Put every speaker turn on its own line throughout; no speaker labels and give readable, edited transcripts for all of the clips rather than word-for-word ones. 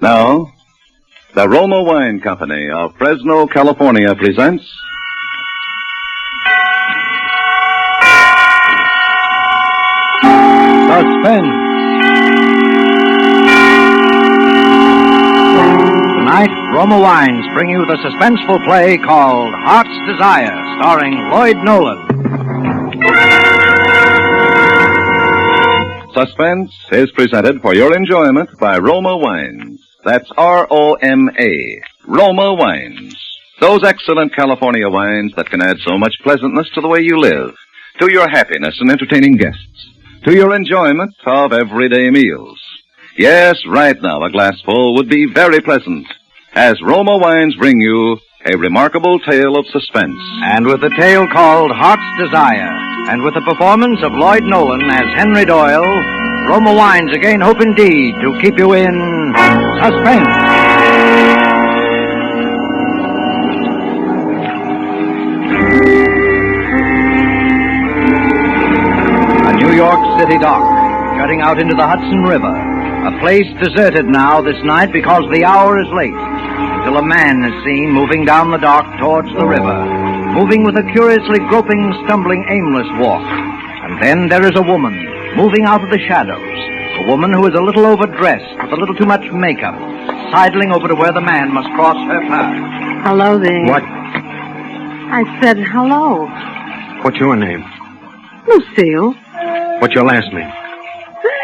Now, the Roma Wine Company of Fresno, California presents Suspense. Tonight, Roma Wines bring you the suspenseful play called Heart's Desire, starring Lloyd Nolan. Suspense is presented for your enjoyment by Roma Wines. That's R-O-M-A. Roma Wines. Those excellent California wines that can add so much pleasantness to the way you live, to your happiness in entertaining guests, to your enjoyment of everyday meals. Yes, right now a glassful would be very pleasant, as Roma Wines bring you a remarkable tale of suspense. And with the tale called Heart's Desire, and with the performance of Lloyd Nolan as Henry Doyle, Roma Wines again hope indeed to keep you in suspense. A New York City dock, jutting out into the Hudson River. A place deserted now this night because the hour is late. Till a man is seen moving down the dock towards the river, moving with a curiously groping, stumbling, aimless walk. And then there is a woman moving out of the shadows, a woman who is a little overdressed, with a little too much makeup, sidling over to where the man must cross her path.
Hello there.
What?
I said hello.
What's your name?
Lucille.
What's your last name?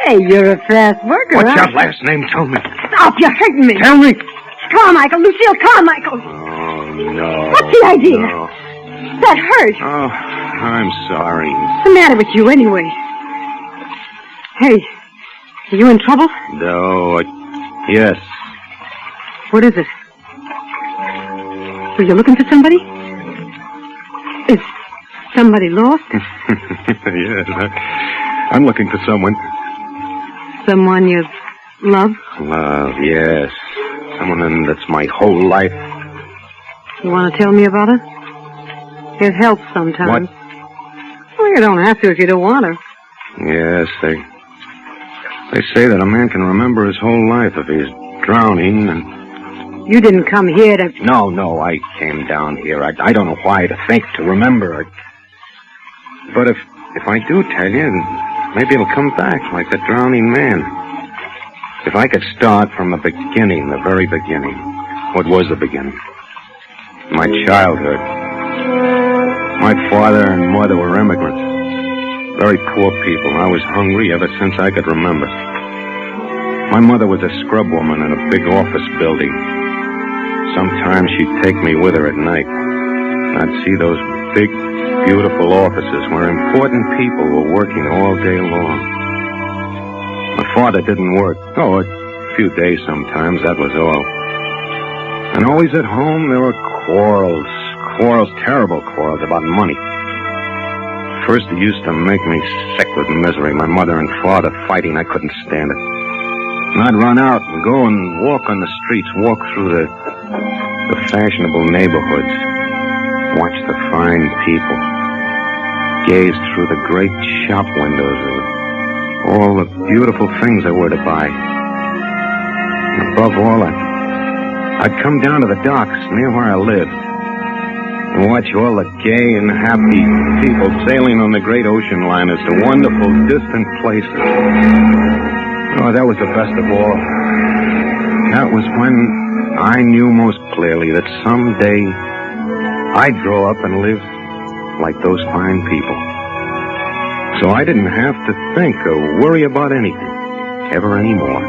Hey, you're a fast worker,
What's
huh?
your last name? Tell me.
Stop, you're hurting me.
Tell me.
Come on, Michael. Lucille, come on, Michael.
Oh, no.
What's the idea?
No.
That hurt.
Oh, I'm sorry.
What's the matter with you, anyway? Hey, are you in trouble?
No, yes.
What is it? Were you looking for somebody? Is somebody lost?
Yes, I'm looking for someone.
Someone you love?
Love, yes. Someone that's my whole life.
You want to tell me about her? It helps sometimes.
What?
Well, you don't have to if you don't want her.
Yes, they say that a man can remember his whole life if he's drowning and...
You didn't come here to...
No, I came down here. I don't know why to think, to remember. But if I do tell you, maybe it'll come back like the drowning man. If I could start from the beginning, the very beginning. What was the beginning? My childhood. My father and mother were immigrants. Very poor people. I was hungry ever since I could remember. My mother was a scrub woman in a big office building. Sometimes she'd take me with her at night. I'd see those big, beautiful offices where important people were working all day long. My father didn't work. Oh, a few days sometimes, that was all. And always at home there were quarrels, terrible quarrels about money. First it used to make me sick with misery. My mother and father fighting, I couldn't stand it. And I'd run out and go and walk on the streets, walk through the fashionable neighborhoods, watch the fine people, gaze through the great shop windows of all the beautiful things there were to buy. And above all, I'd come down to the docks near where I lived and watch all the gay and happy people sailing on the great ocean liners to wonderful, distant places. Oh, that was the best of all. That was when I knew most clearly that someday I'd grow up and live like those fine people. So I didn't have to think or worry about anything, ever anymore.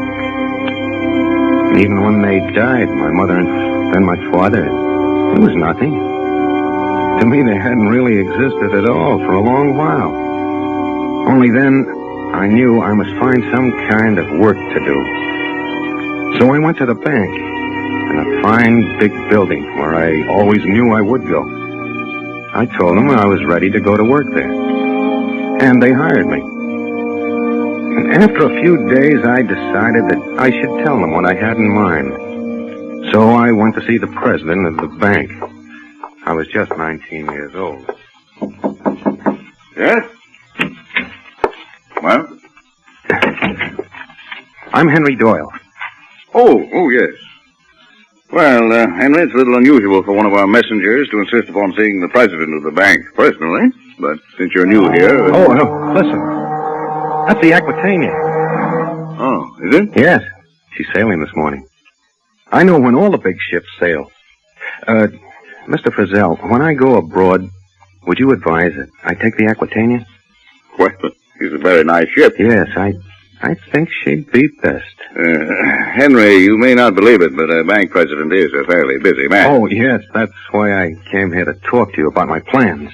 And even when they died, my mother and then my father, it was nothing. To me, they hadn't really existed at all for a long while. Only then, I knew I must find some kind of work to do. So I went to the bank, in a fine big building where I always knew I would go. I told them I was ready to go to work there. And they hired me. And after a few days, I decided that I should tell them what I had in mind. So I went to see the president of the bank. I was just 19 years old.
Yes? Well?
I'm Henry Doyle.
Oh, yes. Well, Henry, it's a little unusual for one of our messengers to insist upon seeing the president of the bank personally. But since you're new here...
Oh, no, listen. That's the Aquitania.
Oh, is it?
Yes. She's sailing this morning. I know when all the big ships sail. Mr. Frizzell, when I go abroad, would you advise that I take the Aquitania?
Well, it's a very nice ship.
Yes, I think she'd be best.
Henry, you may not believe it, but a bank president is a fairly busy man.
Oh, yes, that's why I came here to talk to you about my plans.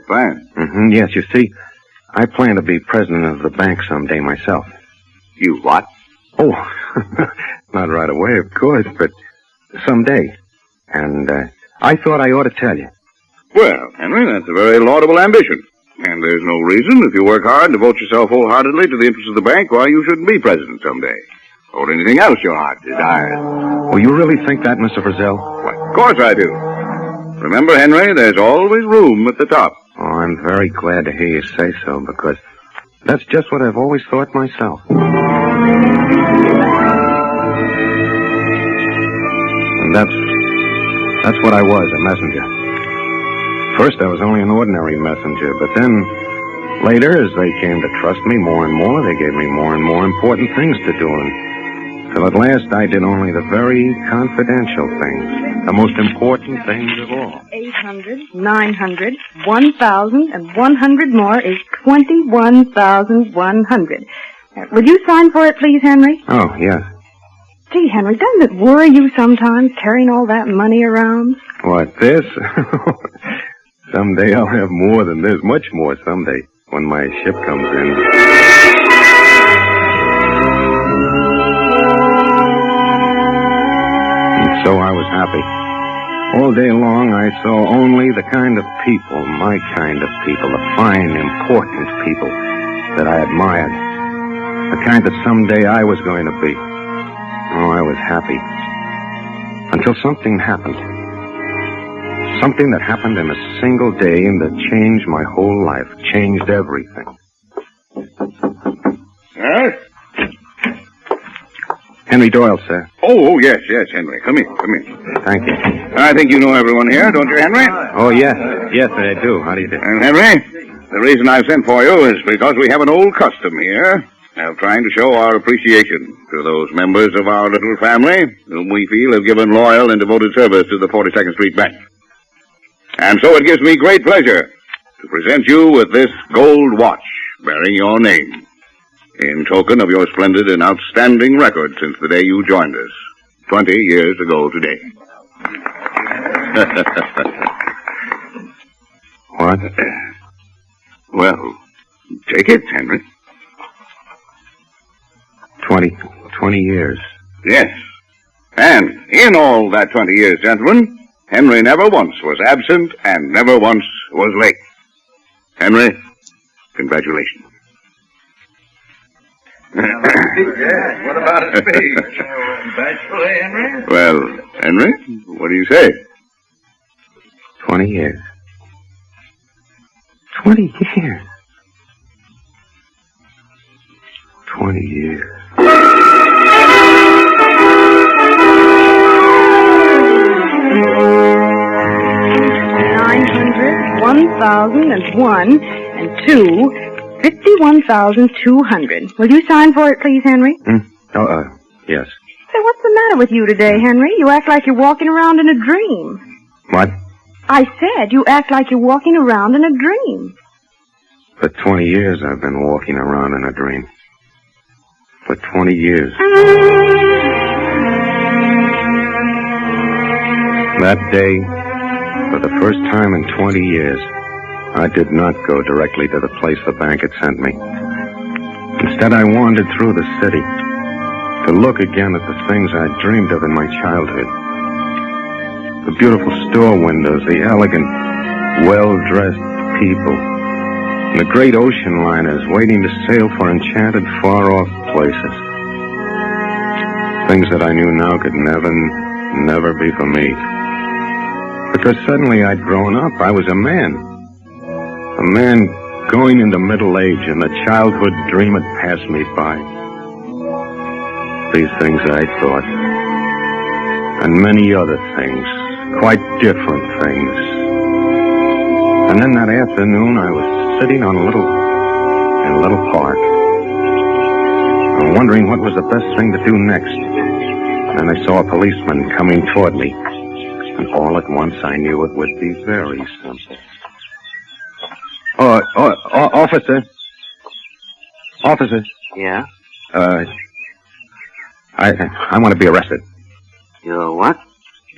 Plans?
Mm-hmm, yes, you see, I plan to be president of the bank someday myself.
You what?
Oh, not right away, of course, but someday. And I thought I ought to tell you.
Well, Henry, that's a very laudable ambition. And there's no reason, if you work hard and devote yourself wholeheartedly to the interests of the bank, why you shouldn't be president someday. Or anything else your heart desires.
Oh, you really think that, Mr. Frizzell?
Why, of course I do. Remember, Henry, there's always room at the top.
Oh, I'm very glad to hear you say so, because that's just what I've always thought myself. And that's what I was, a messenger. First, I was only an ordinary messenger, but then, later, as they came to trust me more and more, they gave me more and more important things to do, and till at last I did only the very confidential things, the most important things of all.
800, 900, 1,000, and 100 more is 21,100. Would you sign for it, please, Henry?
Oh, yes.
Gee, Henry, doesn't it worry you sometimes, carrying all that money around?
What, this? Someday I'll have more than this, much more someday, when my ship comes in. And so I was happy. All day long I saw only the kind of people, my kind of people, the fine, important people that I admired. The kind that someday I was going to be. Oh, I was happy. Until something happened. Something that happened in a single day and that changed my whole life, changed everything.
Yes?
Henry Doyle, sir.
Oh, yes, Henry. Come in.
Thank you.
I think you know everyone here, don't you, Henry?
Oh, yes, I do. How do you do?
And Henry, the reason I've sent for you is because we have an old custom here of trying to show our appreciation to those members of our little family whom we feel have given loyal and devoted service to the 42nd Street Bank. And so it gives me great pleasure to present you with this gold watch bearing your name, in token of your splendid and outstanding record since the day you joined us, 20 years ago today.
What?
Well, take it, Henry.
20 years.
Yes. And in all that 20 years, gentlemen, Henry never once was absent and never once was late. Henry, congratulations.
What about a speech? Bachelor, Henry?
Well, Henry, what do you say?
20 years. 20 years. 20 years.
1,001 and 2, 51,200. Will you sign for it, please, Henry?
Yes.
Say, what's the matter with you today, Henry? You act like you're walking around in a dream.
What?
I said you act like you're walking around in a dream.
For 20 years I've been walking around in a dream. For 20 years. That day, for the first time in 20 years, I did not go directly to the place the bank had sent me. Instead, I wandered through the city to look again at the things I dreamed of in my childhood. The beautiful store windows, the elegant, well-dressed people, and the great ocean liners waiting to sail for enchanted, far-off places. Things that I knew now could never be for me. Because suddenly I'd grown up. I was a man. A man going into middle age, and the childhood dream had passed me by. These things I thought. And many other things. Quite different things. And then that afternoon, I was sitting on in a little park. Wondering what was the best thing to do next. Then I saw a policeman coming toward me. And all at once I knew it would be very simple. Officer. Officer.
Yeah?
I want to be arrested.
You're what?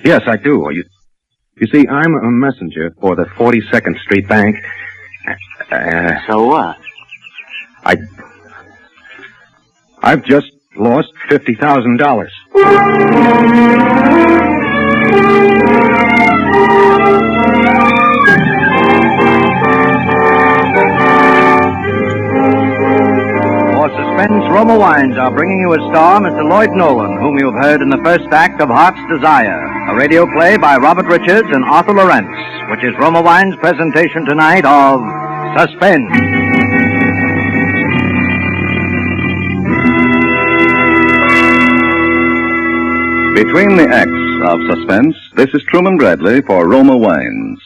Yes, I do. You see, I'm a messenger for the 42nd Street Bank.
So what?
I've just lost $50,000.
For Suspense, Roma Wines are bringing you a star, Mr. Lloyd Nolan, whom you've heard in the first act of Heart's Desire, a radio play by Robert Richards and Arthur Lawrence, which is Roma Wines' presentation tonight of Suspense.
Between the acts of Suspense, this is Truman Bradley for Roma Wines.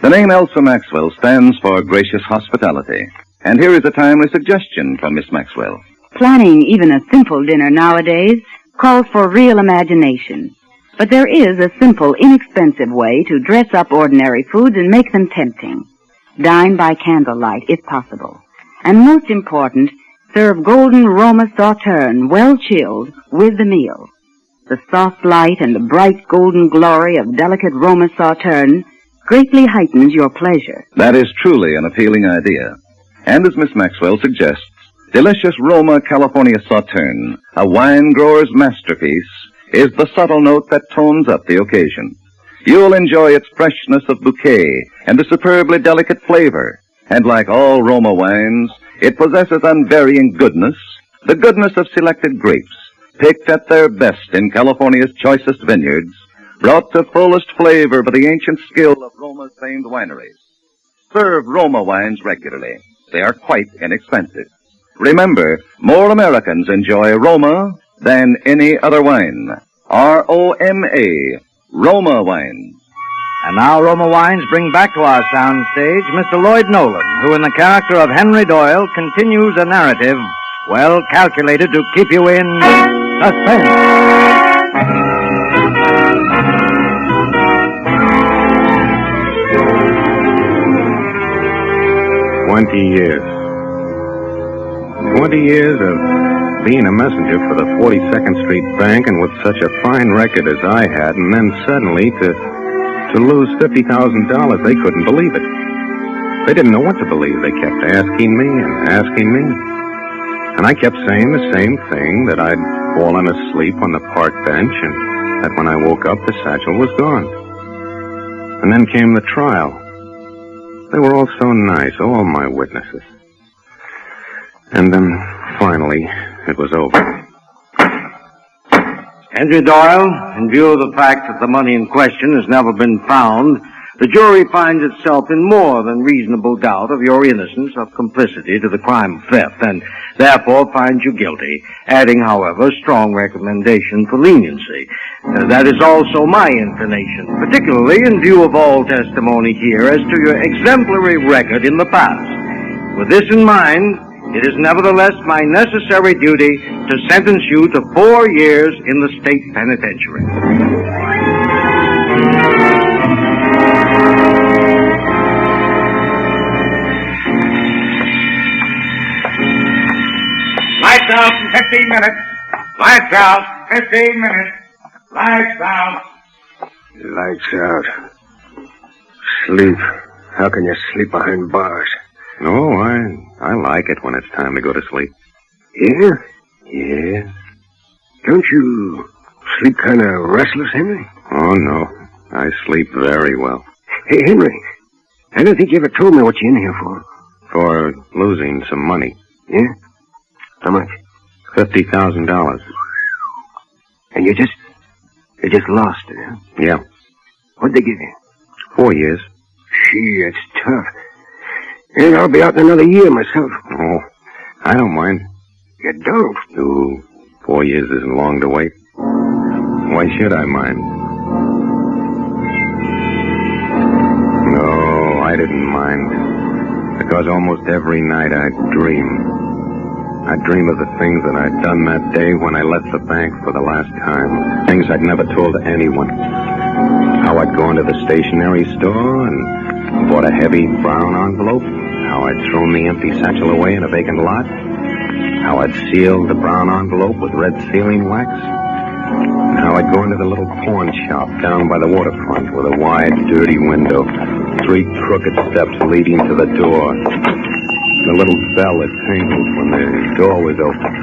The name Elsa Maxwell stands for gracious hospitality. And here is a timely suggestion from Miss Maxwell.
Planning even a simple dinner nowadays calls for real imagination. But there is a simple, inexpensive way to dress up ordinary foods and make them tempting. Dine by candlelight, if possible. And most important, serve golden Roma sauterne, well chilled, with the meal. The soft light and the bright golden glory of delicate Roma sauterne greatly heightens your pleasure.
That is truly an appealing idea. And as Miss Maxwell suggests, delicious Roma California Sauterne, a wine grower's masterpiece, is the subtle note that tones up the occasion. You'll enjoy its freshness of bouquet and a superbly delicate flavor. And like all Roma wines, it possesses unvarying goodness, the goodness of selected grapes, picked at their best in California's choicest vineyards, brought to fullest flavor by the ancient skill of Roma's famed wineries. Serve Roma wines regularly. They are quite inexpensive. Remember, more Americans enjoy Roma than any other wine. R-O-M-A, Roma wines.
And now Roma Wines bring back to our soundstage Mr. Lloyd Nolan, who in the character of Henry Doyle continues a narrative well calculated to keep you in suspense.
20 years. 20 years of being a messenger for the 42nd Street Bank and with such a fine record as I had, and then suddenly to lose $50,000. They couldn't believe it. They didn't know what to believe. They kept asking me and asking me. And I kept saying the same thing, that I'd fallen asleep on the park bench and that when I woke up, the satchel was gone. And then came the trial. They were all so nice, all my witnesses. And then, finally, it was over.
Henry Doyle, in view of the fact that the money in question has never been found, the jury finds itself in more than reasonable doubt of your innocence of complicity to the crime of theft, and therefore finds you guilty, adding, however, a strong recommendation for leniency. That is also my inclination, particularly in view of all testimony here as to your exemplary record in the past. With this in mind, it is nevertheless my necessary duty to sentence you to 4 years in the state penitentiary.
Lights out in 15 minutes. Lights out, 15 minutes. Lights out.
Lights out. Sleep. How can you sleep behind bars?
No, I like it when it's time to go to sleep.
Yeah? Yeah. Don't you sleep kind of restless, Henry?
Oh, no. I sleep very well.
Hey, Henry, I don't think you ever told me what you're in here for.
For losing some money.
Yeah? How much?
$50,000.
And you just lost it, huh?
Yeah.
What'd they give you?
4 years.
Gee, it's tough. And I'll be out in another year myself.
Oh, I don't mind.
You don't?
Oh, 4 years isn't long to wait. Why should I mind? No, I didn't mind. Because almost every night I'd dream. I'd dream of the things that I'd done that day when I left the bank for the last time. Things I'd never told anyone. How I'd gone to the stationery store and bought a heavy brown envelope. How I'd thrown the empty satchel away in a vacant lot. How I'd sealed the brown envelope with red sealing wax. And how I'd gone to the little pawn shop down by the waterfront with a wide, dirty window. 3 crooked steps leading to the door. The little bell that tinkled when the door was open.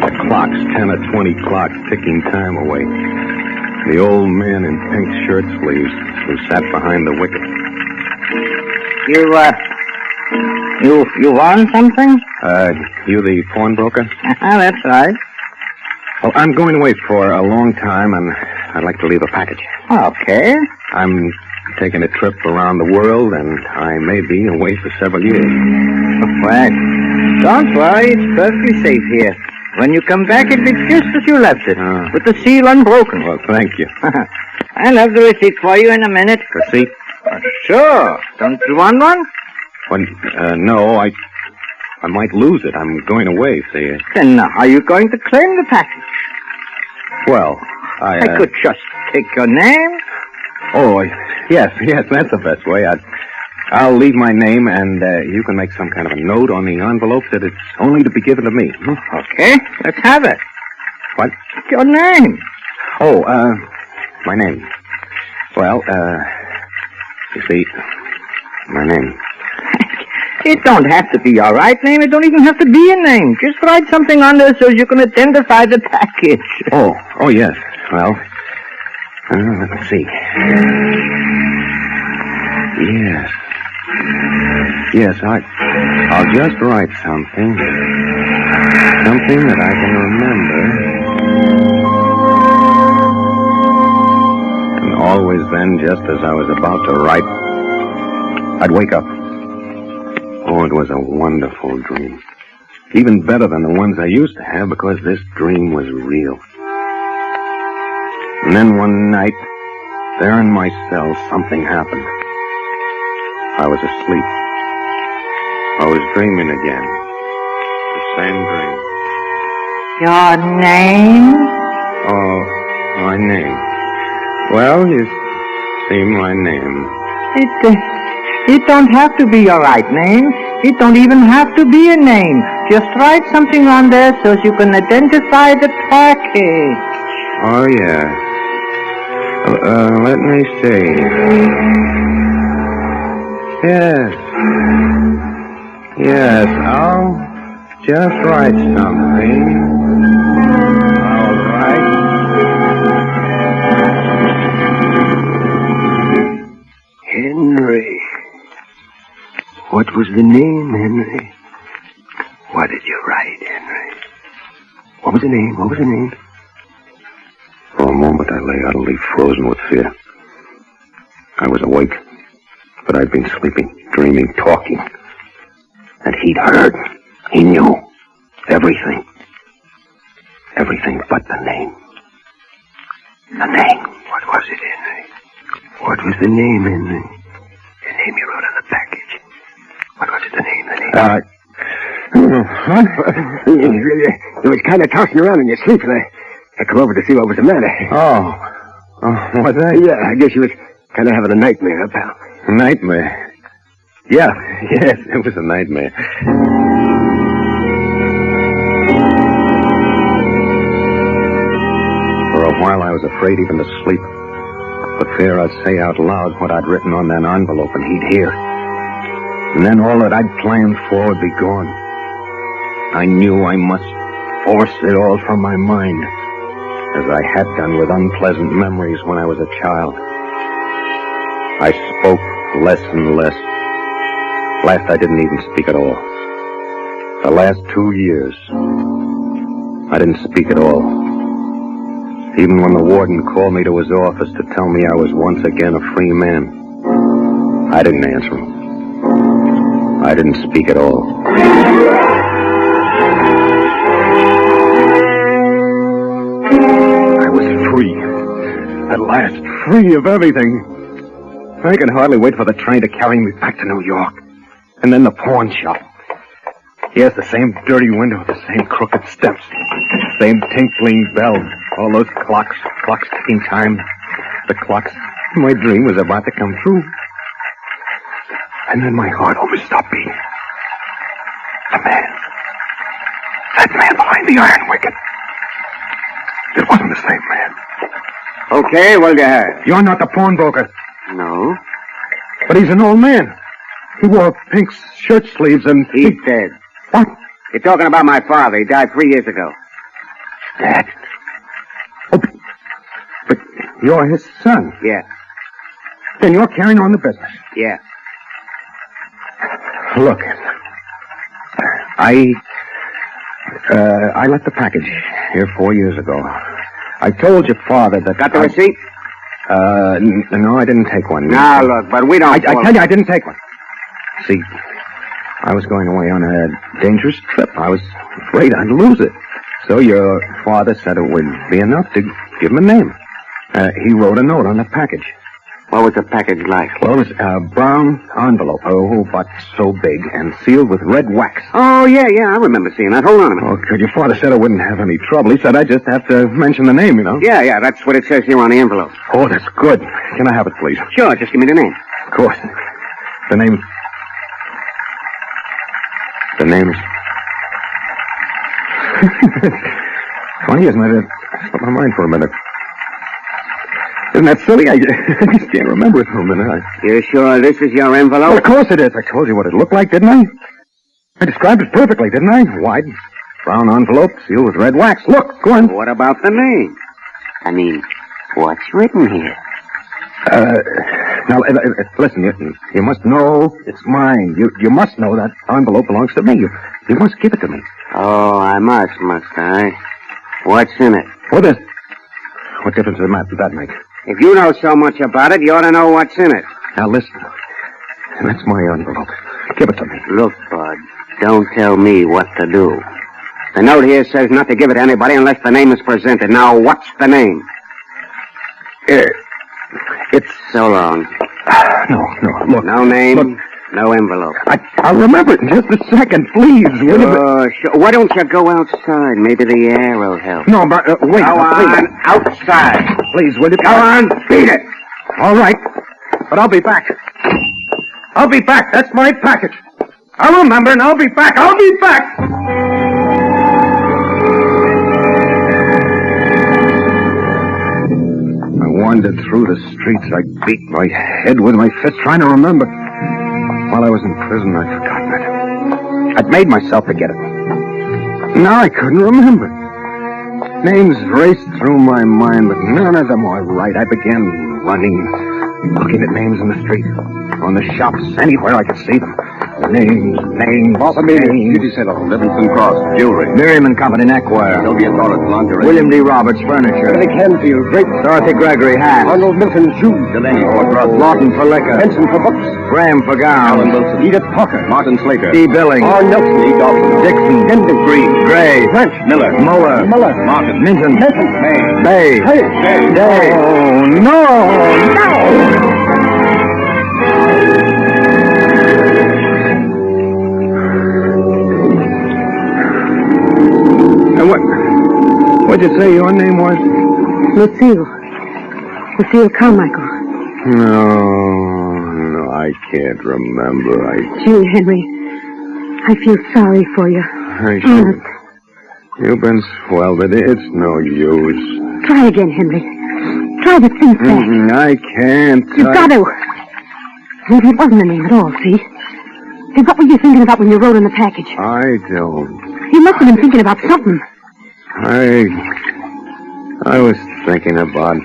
The clocks, 10 or 20 clocks, ticking time away. The old man in pink shirt sleeves who sat behind the wicket.
You want something?
You the pawnbroker?
That's right.
Well, I'm going away for a long time, and I'd like to leave a package.
Okay.
I'm taking a trip around the world, and I may be away for several years.
Well, don't worry. It's perfectly safe here. When you come back, it'll be just as you left it, with the seal unbroken.
Well, thank you.
I'll have the receipt for you in a minute.
Receipt?
Sure. Don't you want one?
Well, no, I might lose it. I'm going away, see.
Then how are you going to claim the package?
Well, I
could just take your name.
Oh, yes, that's the best way. I'll leave my name, and you can make some kind of a note on the envelope that it's only to be given to me.
Okay, let's have it.
What?
Your name.
Oh, my name. Well, you see, my name.
It don't have to be your right name. It don't even have to be a name. Just write something on there so you can identify the package.
Oh, yes. Well, let's see. Yes, I'll just write something. Something that I can remember. And always then, just as I was about to write, I'd wake up. Oh, it was a wonderful dream. Even better than the ones I used to have, because this dream was real. And then one night, there in my cell, something happened. I was asleep. I was dreaming again. The same dream.
Your name?
Oh, my name. Well, you see my name.
It don't have to be your right name. It don't even have to be a name. Just write something on there so you can identify the package.
Oh, yeah. Let me see. Yes, I'll just write something. All right.
Henry. What was the name, Henry? What did you write, Henry? What was the name?
For a moment, I lay utterly frozen with fear. I was awake, but I'd been sleeping, dreaming, talking. And he'd heard. He knew. Everything. Everything but the name. The name.
What was it, Henry? What was the name, Henry? The name you wrote on the package. What was it, the name?
What?
You was kind of tossing around in your sleep, and I come over to see what was the matter.
Oh, what's that?
Yeah, I guess you was kind of having a nightmare, pal.
A nightmare? Yes, it was a nightmare. For a while, I was afraid even to sleep. For fear I'd say out loud what I'd written on that envelope and he'd hear. And then all that I'd planned for would be gone. I knew I must force it all from my mind, as I had done with unpleasant memories when I was a child. I spoke less and less. Last, I didn't even speak at all. The last 2 years, I didn't speak at all. Even when the warden called me to his office to tell me I was once again a free man, I didn't answer him. I didn't speak at all. I was free. At last, free of everything. I can hardly wait for the train to carry me back to New York. And then the pawn shop. Yes, the same dirty window, the same crooked steps, same tinkling bell, all those clocks ticking time. The clocks my dream was about to come true. And then my heart almost stopped beating. That man behind the iron wicket. It wasn't the same man.
Okay, what'll you have?
You're not the pawnbroker.
No.
But he's an old man. He wore pink shirt sleeves and...
He's dead.
What?
You're talking about my father. He died 3 years ago.
Dead? Oh, but you're his son.
Yeah.
Then you're carrying on the business.
Yeah.
Look, I left the package here 4 years ago. I told your father that...
Got the receipt?
No, I didn't take one.
Now, look, but we don't...
I tell you, I didn't take one. See, I was going away on a dangerous trip. I was afraid I'd lose it. So your father said it would be enough to give him a name. He wrote a note on the package.
What was the package like?
Well, it was a brown envelope, but so big and sealed with red wax.
Oh, yeah, I remember seeing that. Hold on a minute.
Oh, good. Your father said I wouldn't have any trouble. He said I just have to mention the name, you know.
Yeah, that's what it says here on the envelope.
Oh, that's good. Can I have it, please?
Sure, just give me the name.
Of course. The name is... Funny, isn't it? It slipped my mind for a minute. Isn't that silly? I just can't remember it for a minute.
You sure this is your envelope?
Well, of course it is. I told you what it looked like, didn't I? I described it perfectly, didn't I? Wide, brown envelope, sealed with red wax. Look, go on.
What about the name? I mean, what's written here?
Now, listen, you must know it's mine. You must know that envelope belongs to me. You must give it to me.
Oh, I must I? What's in it?
What difference does that make?
If you know so much about it, you ought to know what's in it.
Now, listen. That's my envelope. Give it to me.
Look, Bud, don't tell me what to do. The note here says not to give it to anybody unless the name is presented. Now, what's the name?
It's...
So long.
No, look.
No name,
look.
No envelope.
I'll remember it in just a second, please.
Sure. Why don't you go outside? Maybe the air will help.
No, but wait.
Go on, outside.
Please, will you?
Go on, beat it.
All right, but I'll be back. I'll be back. That's my package. I'll remember, and I'll be back. I'll be back. I wandered through the streets. I beat my head with my fist, trying to remember. While I was in prison, I'd forgotten it. I'd made myself forget it. Now I couldn't remember. Names raced through my mind, but none of them were right. I began running, looking at names in the street, on the shops, anywhere I could see them. Names.
Beauty Center, Livingston Cross, Jewelry.
Miriam and Company Neckwear.
Sylvia Torres, Lingerie.
William D. Roberts, Furniture.
Billy Canfield, Drapes.
Dorothy Gregory, Hat.
Arnold Milton, Shoes. Delaney, Ford Cross.
Lawton for Liquor.
Benson for Books.
Graham for
Alan
Gowns.
Wilson. Edith Parker. Martin Slater.
D. Billings.
R. Nelson. E. Dawson.
Dixon.
Denton.
Green. Gray.
French.
Muller.
Martin.
Minton.
Benson. May.
Bay.
Day.
Oh, no! And what'd you say your name was?
Lucille Carmichael.
No, I can't remember.
Gee, Henry, I feel sorry for you.
You've been swelled, but it's no use.
Try again, Henry. Try to think back.
I can't.
You've got to. Maybe it wasn't a name at all, see? Then what were you thinking about when you wrote in the package?
I don't.
You must have been thinking about something.
I was thinking about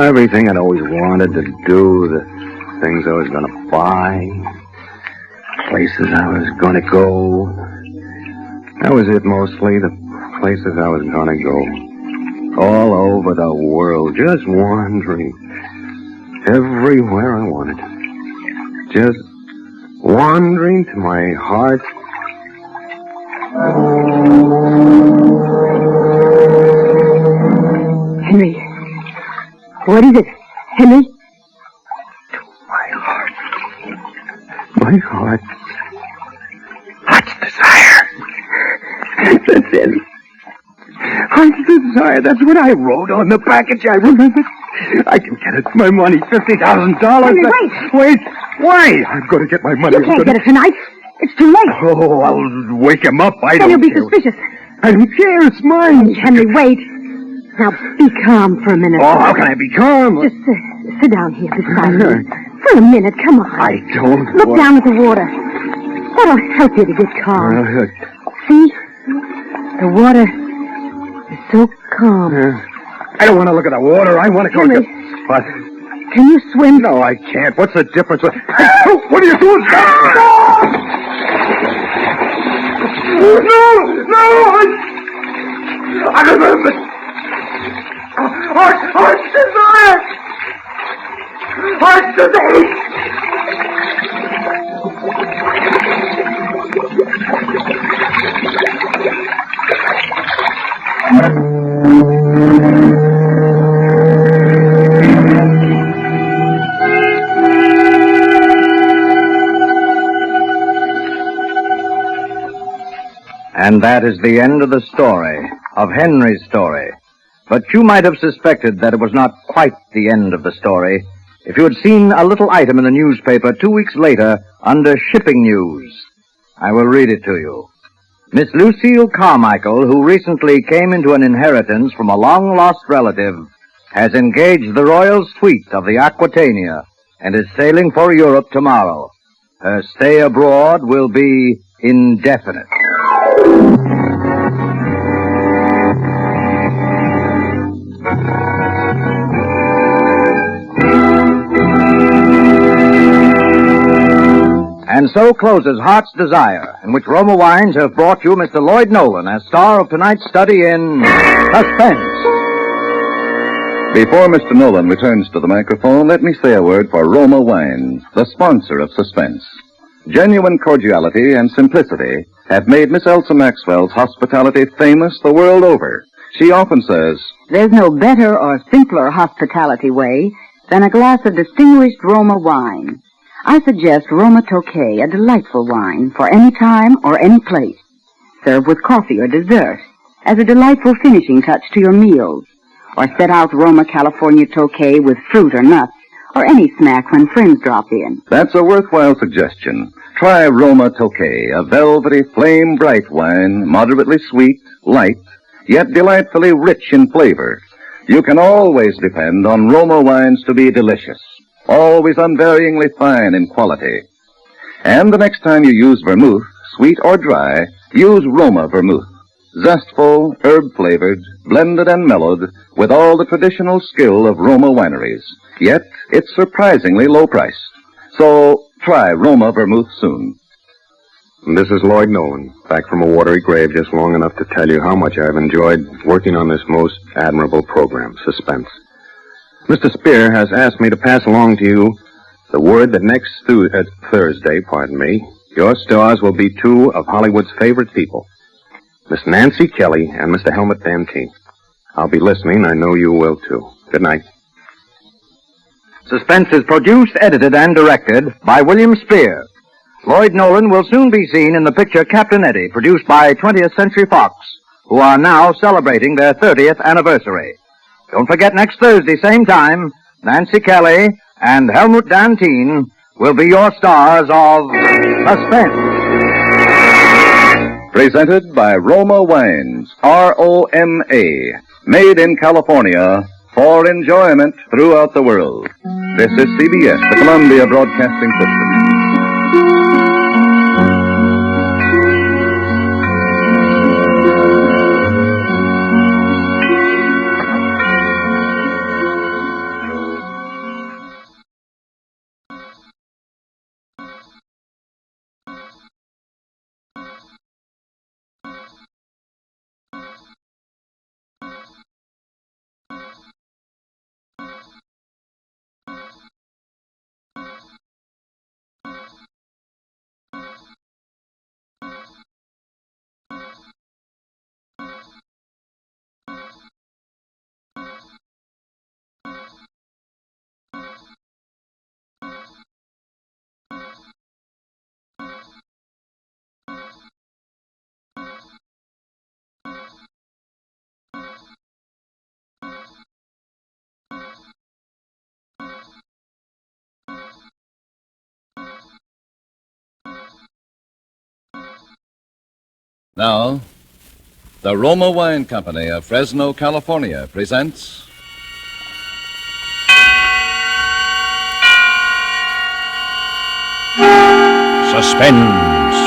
everything I'd always wanted to do, the things I was going to buy, places I was going to go. That was it mostly, the places I was going to go. All over the world, just wandering. Everywhere I wanted. Just wandering to my heart.
Henry,
What is it, Henry?
My heart. My heart. Heart's desire. That's it. Heart's desire. That's what I wrote on the package. I remember. I can get it. My money, $50,000.
Henry, wait.
Why? I'm going to get my money.
You can't get it tonight. It's too late.
Oh, I'll wake him up.
Then he'll be suspicious.
I don't care. It's mine.
Henry, wait. Now, be calm for a minute.
Oh, how can I be calm?
Just sit down here beside me. For a minute, come on.
I don't.
Look down at the water. That'll help you to get calm. See? The water is so calm.
I don't want to look at the water. I want to go
Henry,
What?
can you swim?
No, I can't. What's the difference? What are you doing? No! I remember. Heart's desire! Heart's desire!
And that is the end of the story, of Henry's story. But you might have suspected that it was not quite the end of the story if you had seen a little item in the newspaper 2 weeks later under shipping news. I will read it to you. Miss Lucille Carmichael, who recently came into an inheritance from a long-lost relative, has engaged the royal suite of the Aquitania and is sailing for Europe tomorrow. Her stay abroad will be indefinite. And so closes Heart's Desire, in which Roma Wines have brought you Mr. Lloyd Nolan as star of tonight's study in Suspense.
Before Mr. Nolan returns to the microphone, let me say a word for Roma Wines, the sponsor of Suspense. Genuine cordiality and simplicity have made Miss Elsa Maxwell's hospitality famous the world over. She often says,
"There's no better or simpler hospitality way than a glass of distinguished Roma wine. I suggest Roma Tokay, a delightful wine for any time or any place. Serve with coffee or dessert as a delightful finishing touch to your meals. Or set out Roma California Tokay with fruit or nuts, or any snack when friends drop in."
That's a worthwhile suggestion. Try Roma Tokay, a velvety, flame-bright wine, moderately sweet, light, yet delightfully rich in flavor. You can always depend on Roma wines to be delicious, always unvaryingly fine in quality. And the next time you use vermouth, sweet or dry, use Roma vermouth. Zestful, herb-flavored, blended and mellowed with all the traditional skill of Roma wineries. Yet, it's surprisingly low-priced. So, try Roma vermouth soon.
This is Lloyd Nolan, back from a watery grave just long enough to tell you how much I've enjoyed working on this most admirable program, Suspense. Mr. Spear has asked me to pass along to you the word that next Thursday, your stars will be two of Hollywood's favorite people, Miss Nancy Kelly and Mr. Helmut Dantine. I'll be listening. I know you will, too. Good night.
Suspense is produced, edited, and directed by William Spear. Lloyd Nolan will soon be seen in the picture Captain Eddie, produced by 20th Century Fox, who are now celebrating their 30th anniversary. Don't forget, next Thursday, same time, Nancy Kelly and Helmut Dantine will be your stars of Suspense.
Presented by Roma Wines, R-O-M-A, made in California for enjoyment throughout the world. This is CBS, the Columbia Broadcasting System. Now, the Roma Wine Company of Fresno, California presents
Suspense.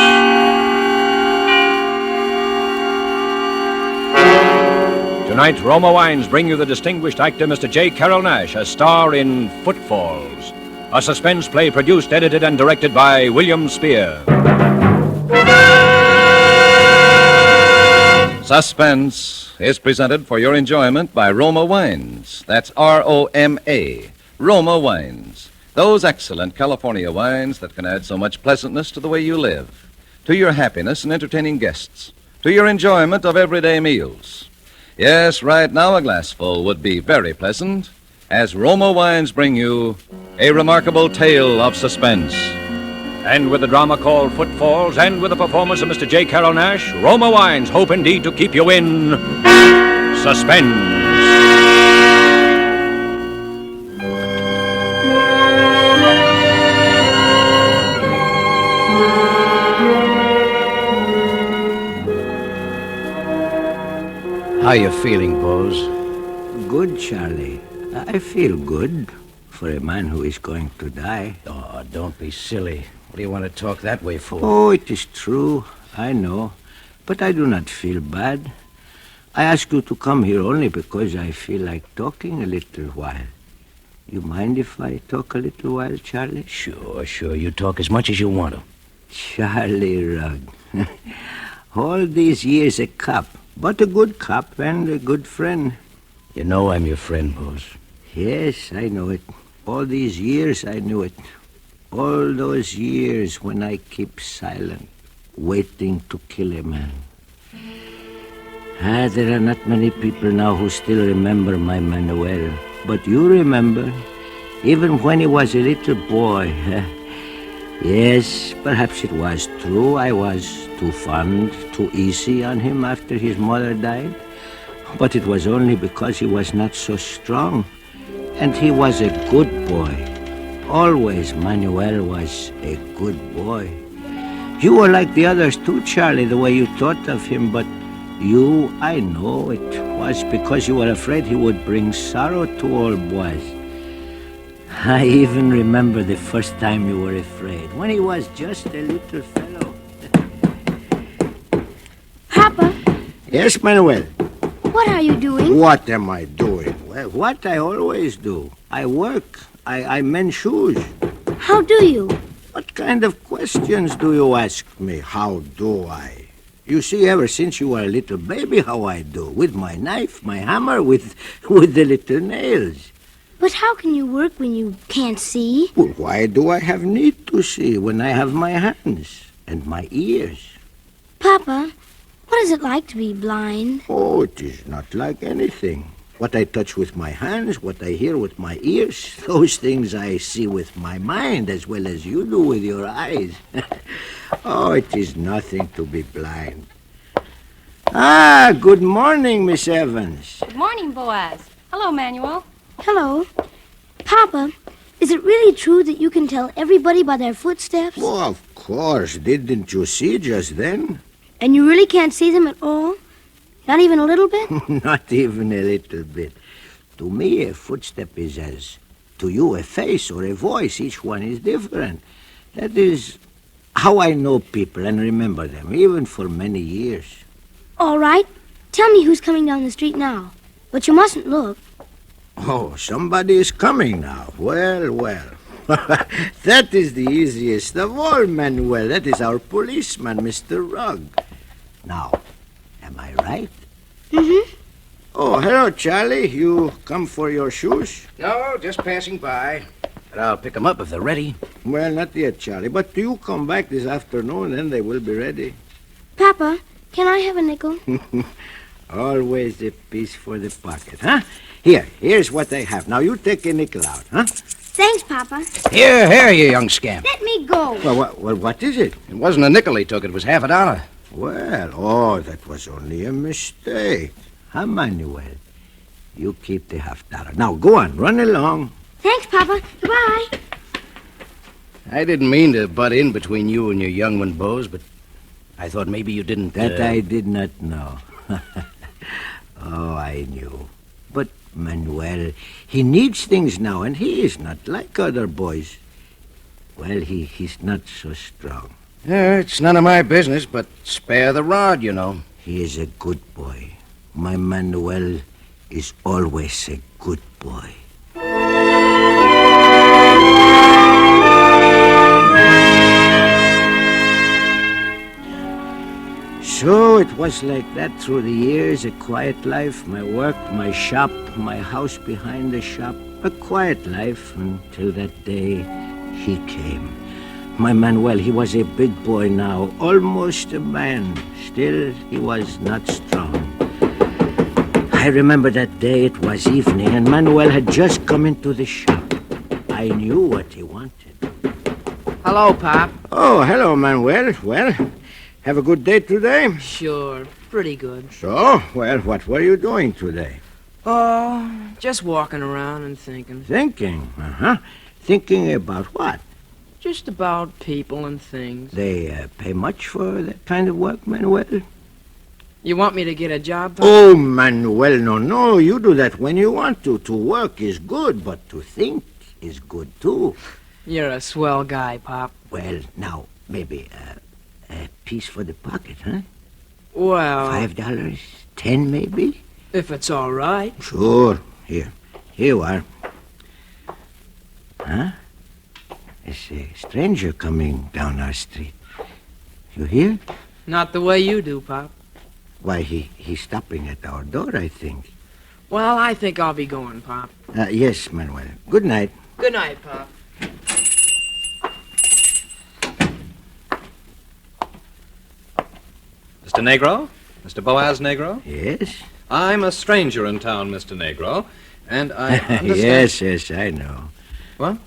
Tonight, Roma Wines bring you the distinguished actor Mr. J. Carroll Nash as star in Footfalls, a suspense play produced, edited, and directed by William Spear.
Suspense is presented for your enjoyment by Roma Wines. That's R-O-M-A, Roma Wines. Those excellent California wines that can add so much pleasantness to the way you live, to your happiness in entertaining guests, to your enjoyment of everyday meals. Yes, right now a glassful would be very pleasant, as Roma Wines bring you a remarkable tale of suspense.
And with the drama called Footfalls, and with the performance of Mr. J. Carroll Nash, Roma Wines hope indeed to keep you in suspense.
How you feeling, Bose?
Good, Charlie. I feel good for a man who is going to die.
Oh, don't be silly. What do you want to talk that way for?
Oh, it is true. I know. But I do not feel bad. I ask you to come here only because I feel like talking a little while. You mind if I talk a little while, Charlie?
Sure. You talk as much as you want to.
Charlie Rugg. All these years a cop, but a good cop and a good friend.
You know I'm your friend, Bose.
Yes, I know it. All these years I knew it. All those years when I keep silent, waiting to kill a man. There are not many people now who still remember my Manuel. But you remember, even when he was a little boy. Yes, perhaps it was true. I was too fond, too easy on him after his mother died. But it was only because he was not so strong. And he was a good boy. Always Manuel was a good boy. You were like the others too, Charlie, the way you thought of him. But you, I know it was because you were afraid he would bring sorrow to all boys. I even remember the first time you were afraid, when he was just a little fellow.
Papa?
Yes, Manuel?
What are you doing?
What am I doing? Well, what I always do. I work. I mend shoes.
How do you?
What kind of questions do you ask me? How do I? You see, ever since you were a little baby, how I do. With my knife, my hammer, with the little nails.
But how can you work when you can't see?
Well, why do I have need to see when I have my hands and my ears?
Papa, what is it like to be blind?
Oh, it is not like anything. What I touch with my hands, what I hear with my ears, those things I see with my mind as well as you do with your eyes. Oh, it is nothing to be blind. Good morning, Miss Evans.
Good morning, Boaz. Hello, Manuel.
Hello. Papa, is it really true that you can tell everybody by their footsteps?
Oh, of course. Didn't you see just then?
And you really can't see them at all? Not even a little bit?
Not even a little bit. To me, a footstep is as to you a face or a voice. Each one is different. That is how I know people and remember them, even for many years.
All right. Tell me who's coming down the street now. But you mustn't look.
Oh, somebody is coming now. Well. That is the easiest of all, Manuel. That is our policeman, Mr. Rugg. Now, am I right?
Mm-hmm.
Oh, hello, Charlie. You come for your shoes?
No, just passing by. But I'll pick them up if they're ready.
Well, not yet, Charlie. But you come back this afternoon, then they will be ready.
Papa, can I have a nickel?
Always a piece for the pocket, huh? Here's what I have. Now, you take a nickel out, huh?
Thanks, Papa.
Here, you young scamp.
Let me go.
Well, what is it?
It wasn't a nickel he took. It was $50.
Well, that was only a mistake. Huh, Manuel? You keep the $50. Now, go on. Run along.
Thanks, Papa. Goodbye.
I didn't mean to butt in between you and your young one, Bose, but
I thought maybe you didn't...
That I did not know. Oh, I knew. But Manuel, he needs things now, and he is not like other boys. Well, he's not so strong.
Yeah, it's none of my business, but spare the rod, you know.
He is a good boy. My Manuel is always a good boy. So it was like that through the years, a quiet life, my work, my shop, my house behind the shop, a quiet life until that day he came. My Manuel, he was a big boy now, almost a man. Still, he was not strong. I remember that day, it was evening, and Manuel had just come into the shop. I knew what he wanted.
Hello, Pop.
Oh, hello, Manuel. Well, have a good day today?
Sure, pretty good.
So, well, what were you doing today?
Oh, just walking around and thinking.
Thinking? Uh-huh. Thinking about what?
Just about people and things.
They pay much for that kind of work, Manuel?
You want me to get a job, Pop?
Oh, Manuel, no. You do that when you want to. To work is good, but to think is good, too.
You're a swell guy, Pop.
Well, now, maybe a piece for the pocket, huh?
Well...
$5? 10 maybe?
If it's all right.
Sure. Here you are. Huh? There's a stranger coming down our street. You hear?
Not the way you do, Pop.
Why, he's stopping at our door, I think.
Well, I think I'll be going, Pop.
Yes, Manuel. Good night.
Good night, Pop.
Mr. Negro? Mr. Boaz Negro?
Yes?
I'm a stranger in town, Mr. Negro, and I understand...
Yes, I know.
What?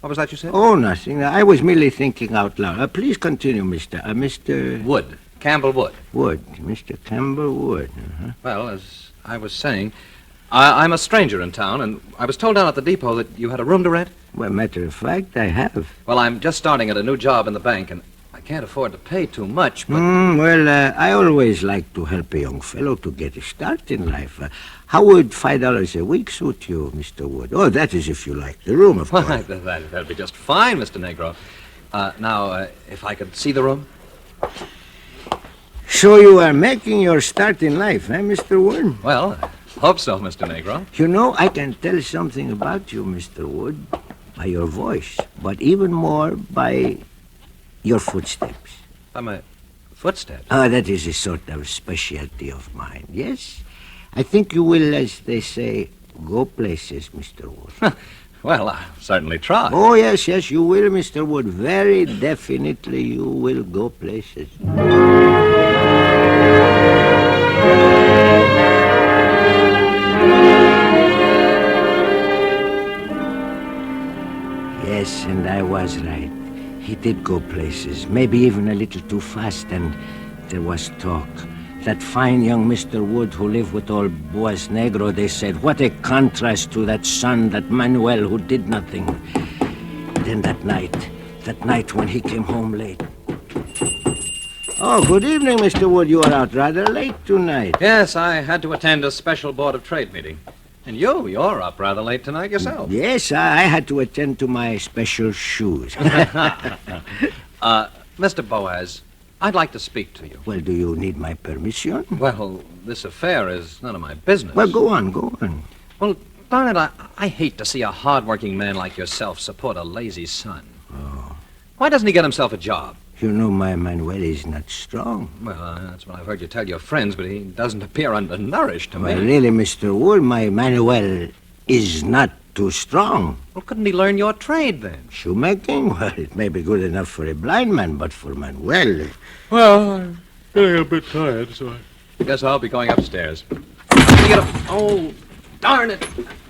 What was that you said?
Oh, nothing. I was merely thinking out loud. Please continue, Mr.
Wood. Campbell Wood.
Wood. Mr. Campbell Wood. Uh-huh.
Well, as I was saying, I'm a stranger in town, and I was told down at the depot that you had a room to rent.
Well, matter of fact, I have.
Well, I'm just starting at a new job in the bank, and I can't afford to pay too much, but...
I always like to help a young fellow to get a start in life. How would $5 a week suit you, Mr. Wood? Oh, that is if you like the room, of course.
That'd be just fine, Mr. Negro. Now, if I could see the room?
So you are making your start in life, eh, Mr. Wood?
Well, I hope so, Mr. Negro.
You know, I can tell something about you, Mr. Wood, by your voice, but even more by your footsteps.
By my footsteps?
Oh, that is a sort of specialty of mine, yes? I think you will, as they say, go places, Mr. Wood.
Well, I'll certainly try.
Oh, yes, you will, Mr. Wood. Very definitely you will go places. Yes, and I was right. He did go places, maybe even a little too fast, and there was talk. That fine young Mr. Wood who lived with old Boaz Negro, they said, what a contrast to that son, that Manuel, who did nothing. Then that night when he came home late. Oh, good evening, Mr. Wood. You are out rather late tonight.
Yes, I had to attend a special Board of Trade meeting. And you're up rather late tonight yourself.
Yes, I had to attend to my special shoes.
Mr. Boaz, I'd like to speak to you.
Well, do you need my permission?
Well, this affair is none of my business.
Well, go on.
Well, darn it, I hate to see a hard-working man like yourself support a lazy son.
Oh.
Why doesn't he get himself a job?
You know, my Manuel is not strong.
Well, that's what I've heard you tell your friends, but he doesn't appear undernourished to me.
Well, really, Mr. Wood, my Manuel is not too strong.
Well, couldn't he learn your trade, then?
Shoemaking? Well, it may be good enough for a blind man, but for Manuel...
Well, I'm getting a bit tired, so I guess I'll be going upstairs. Oh, darn it!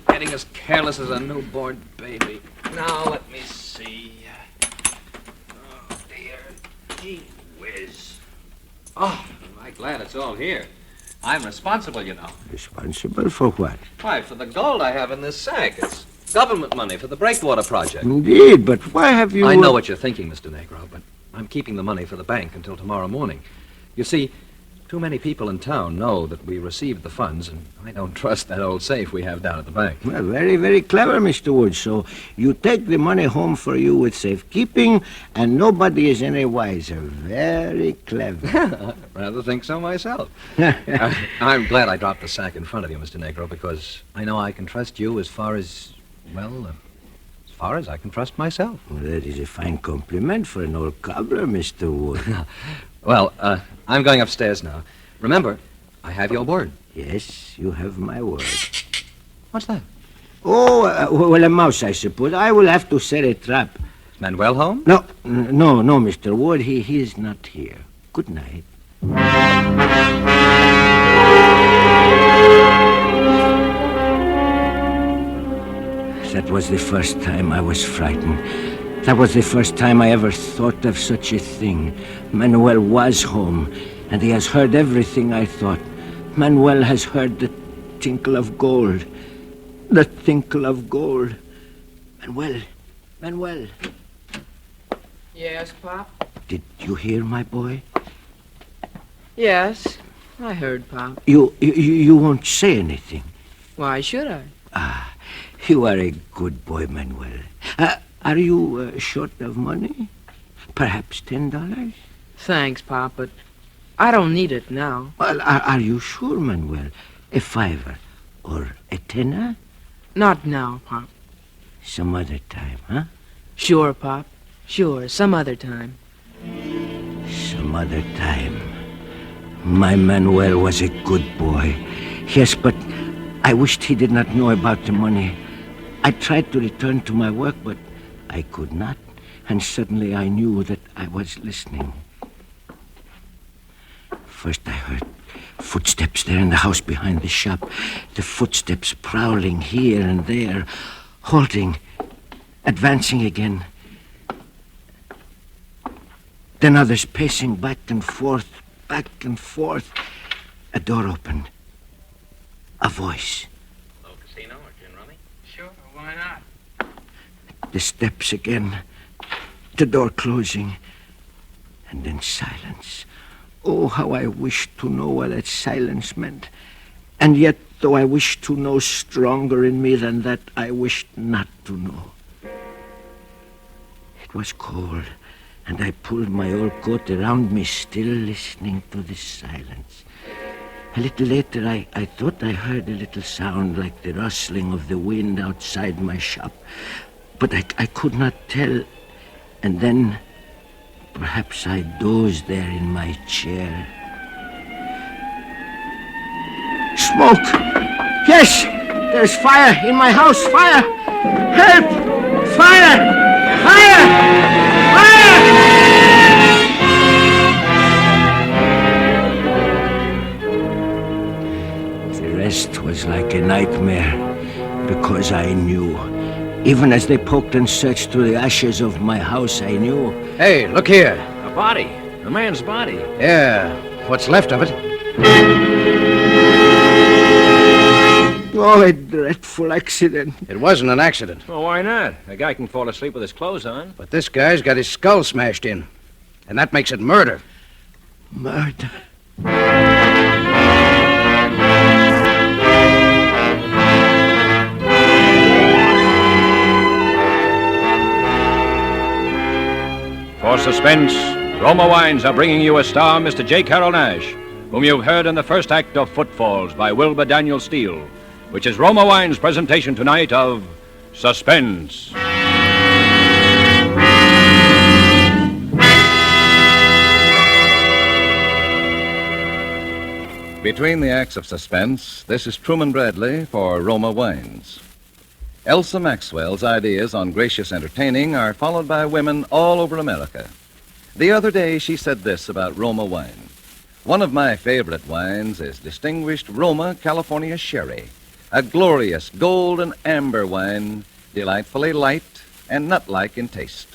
Getting as careless as a newborn baby. Now, let me see. Oh, dear. Gee whiz. Oh, am I glad it's all here. I'm responsible, you know.
Responsible for what?
Why, for the gold I have in this sack. It's government money for the breakwater project.
Indeed, but why have you...
I know what you're thinking, Mr. Negro, but I'm keeping the money for the bank until tomorrow morning. You see, too many people in town know that we received the funds, and I don't trust that old safe we have down at the bank.
Well, very, very clever, Mr. Wood. So you take the money home for you with safekeeping, and nobody is any wiser. Very clever.
I rather think so myself. I'm glad I dropped the sack in front of you, Mr. Negro, because I know I can trust you as far as, well, as far as I can trust myself.
Well, that is a fine compliment for an old cobbler, Mr. Wood.
Well, I'm going upstairs now. Remember, I have your word.
Yes, you have my word.
What's that?
Oh, well, a mouse, I suppose. I will have to set a trap.
Is Manuel home?
No, Mr. Wood. He is not here. Good night. That was the first time I was frightened. That was the first time I ever thought of such a thing. Manuel was home, and he has heard everything I thought. Manuel has heard the tinkle of gold. The tinkle of gold. Manuel.
Yes, Pop?
Did you hear, my boy?
Yes, I heard, Pop.
You won't say anything.
Why should I?
You are a good boy, Manuel. Are you short of money? Perhaps $10?
Thanks, Pop, but I don't need it now.
Well, are you sure, Manuel? A $5 or a $10?
Not now, Pop.
Some other time, huh?
Sure, Pop. Sure, some other time.
Some other time. My Manuel was a good boy. Yes, but I wished he did not know about the money. I tried to return to my work, but I could not, and suddenly I knew that I was listening. First I heard footsteps there in the house behind the shop. The footsteps prowling here and there, halting, advancing again. Then others pacing back and forth, back and forth. A door opened. A voice.
Hello, casino or gin rummy?
Sure, why not?
The steps again, the door closing, and then silence. Oh, how I wished to know what that silence meant. And yet, though I wished to know stronger in me than that, I wished not to know. It was cold, and I pulled my old coat around me, still listening to the silence. A little later, I thought I heard a little sound like the rustling of the wind outside my shop. But I could not tell. And then, perhaps I dozed there in my chair. Smoke! Yes! There's fire in my house! Fire! Help! Fire! Fire! Fire! The rest was like a nightmare, because I knew. Even as they poked and searched through the ashes of my house, I knew.
Hey, look here.
A body. A man's body.
Yeah, what's left of it.
Oh, a dreadful accident.
It wasn't an accident.
Well, why not? A guy can fall asleep with his clothes on.
But this guy's got his skull smashed in. And that makes it murder.
Murder.
For Suspense, Roma Wines are bringing you a star, Mr. J. Carroll Nash, whom you've heard in the first act of Footfalls by Wilbur Daniel Steele, which is Roma Wines' presentation tonight of Suspense.
Between the acts of Suspense, this is Truman Bradley for Roma Wines. Elsa Maxwell's ideas on gracious entertaining are followed by women all over America. The other day, she said this about Roma wine. One of my favorite wines is distinguished Roma California Sherry, a glorious golden amber wine, delightfully light and nut-like in taste.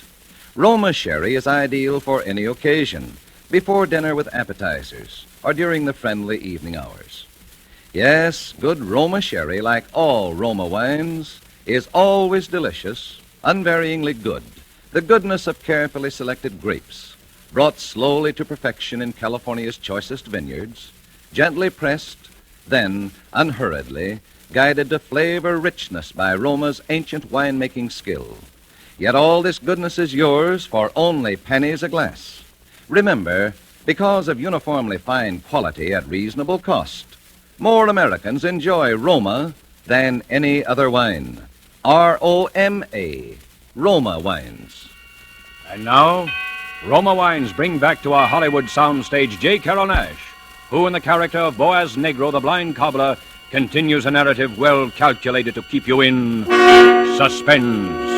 Roma Sherry is ideal for any occasion, before dinner with appetizers, or during the friendly evening hours. Yes, good Roma Sherry, like all Roma wines, is always delicious, unvaryingly good, the goodness of carefully selected grapes, brought slowly to perfection in California's choicest vineyards, gently pressed, then unhurriedly guided to flavor richness by Roma's ancient winemaking skill. Yet all this goodness is yours for only pennies a glass. Remember, because of uniformly fine quality at reasonable cost, more Americans enjoy Roma than any other wine. R-O-M-A, Roma Wines.
And now, Roma Wines bring back to our Hollywood soundstage J. Carrol Naish, who, in the character of Boaz Negro, the blind cobbler, continues a narrative well calculated to keep you in suspense.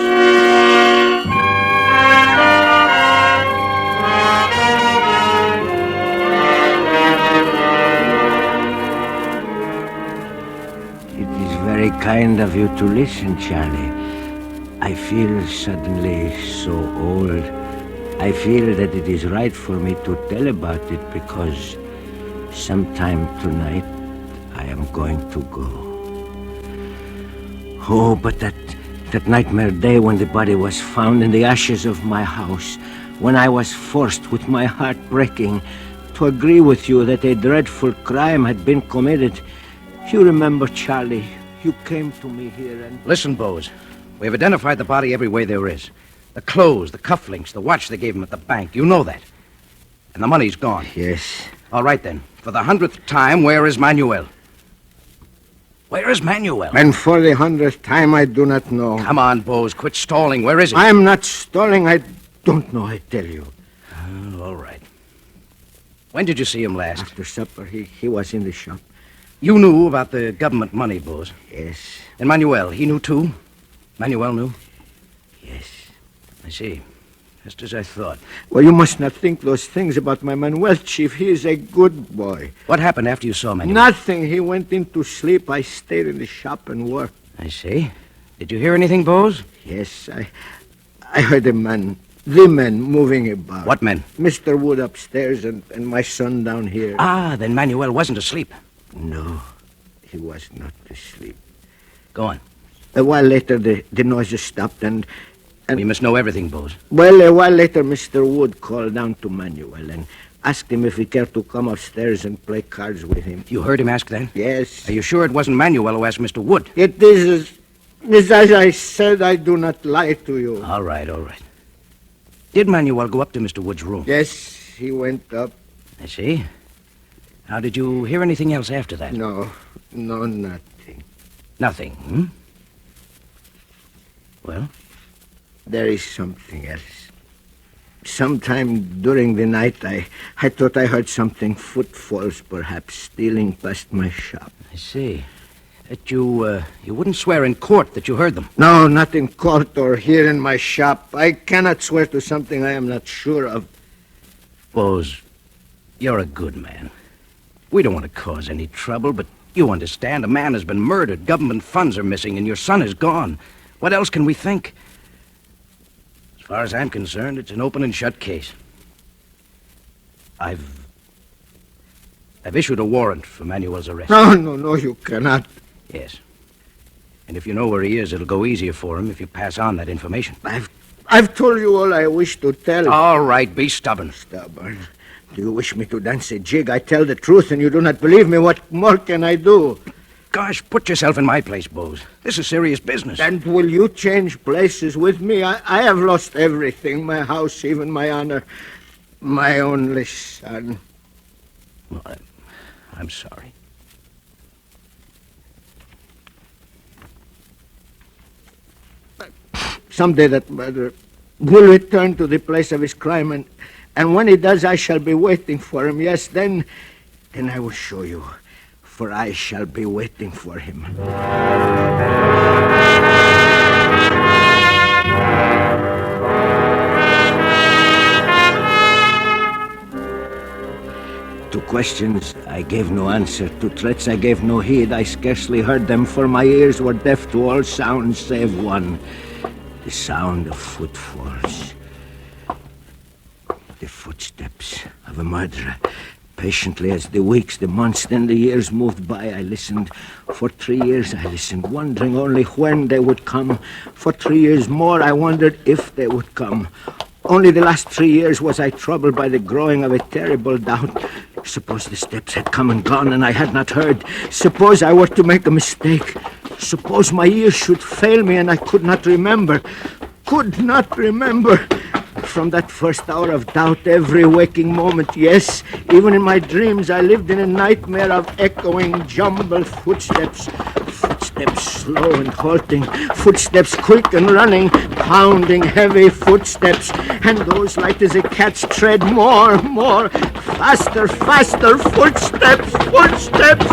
Very kind of you to listen, Charlie. I feel suddenly so old. I feel that it is right for me to tell about it because sometime tonight I am going to go. Oh, but that nightmare day when the body was found in the ashes of my house, when I was forced with my heart breaking to agree with you that a dreadful crime had been committed. You remember, Charlie? You came to me here and...
Listen, Bose. We have identified the body every way there is. The clothes, the cufflinks, the watch they gave him at the bank. You know that. And the money's gone.
Yes.
All right, then. For the 100th time, where is Manuel? Where is Manuel?
And for the 100th time, I do not know.
Come on, Bose. Quit stalling. Where is he?
I am not stalling. I don't know, I tell you.
Oh, all right. When did you see him last?
After supper. He was in the shop.
You knew about the government money, Bose.
Yes.
And Manuel, he knew too? Manuel knew?
Yes.
I see. Just as I thought.
Well, you must not think those things about my Manuel, Chief. He is a good boy.
What happened after you saw Manuel?
Nothing. He went into sleep. I stayed in the shop and worked.
I see. Did you hear anything, Bose?
Yes, I heard the men moving about.
What men?
Mr. Wood upstairs and my son down here.
Ah, then Manuel wasn't asleep.
No, he was not asleep.
Go on.
A while later, the noises stopped and...
We must know everything, Bose.
Well, a while later, Mr. Wood called down to Manuel and asked him if he cared to come upstairs and play cards with him.
You heard him ask that?
Yes.
Are you sure it wasn't Manuel who asked Mr. Wood?
It is as I said. I do not lie to you.
All right. Did Manuel go up to Mr. Wood's room?
Yes, he went up.
I see. Now, did you hear anything else after that?
No, nothing.
Nothing, hmm? Well?
There is something else. Sometime during the night, I thought I heard something, footfalls perhaps, stealing past my shop.
I see. That you wouldn't swear in court that you heard them?
No, not in court or here in my shop. I cannot swear to something I am not sure of.
Bose, you're a good man. We don't want to cause any trouble, but you understand a man has been murdered, government funds are missing, and your son is gone. What else can we think? As far as I'm concerned, it's an open and shut case. I've issued a warrant for Manuel's arrest.
No, you cannot.
Yes. And if you know where he is, it'll go easier for him if you pass on that information.
I've told you all I wish to tell.
All right, be stubborn.
Stubborn? Do you wish me to dance a jig? I tell the truth and you do not believe me. What more can I do?
Gosh, put yourself in my place, Bose. This is serious business.
And will you change places with me? I have lost everything. My house, even my honor. My only son.
Well, I'm sorry.
Someday that murderer will return to the place of his crime, and when he does, I shall be waiting for him. Yes, then I will show you, for I shall be waiting for him. To questions, I gave no answer. To threats, I gave no heed. I scarcely heard them, for my ears were deaf to all sounds save one. The sound of footfalls. The footsteps of a murderer. Patiently as the weeks, the months, then the years moved by, I listened. For 3 years I listened, wondering only when they would come. For 3 years more I wondered if they would come. Only the last 3 years was I troubled by the growing of a terrible doubt. Suppose the steps had come and gone and I had not heard. Suppose I were to make a mistake. Suppose my ears should fail me and I could not remember. Could not remember. From that first hour of doubt, every waking moment, yes, even in my dreams, I lived in a nightmare of echoing, jumbled footsteps. Footsteps slow and halting, footsteps quick and running, pounding heavy footsteps, and those light as a cat's tread, more, faster, footsteps, footsteps.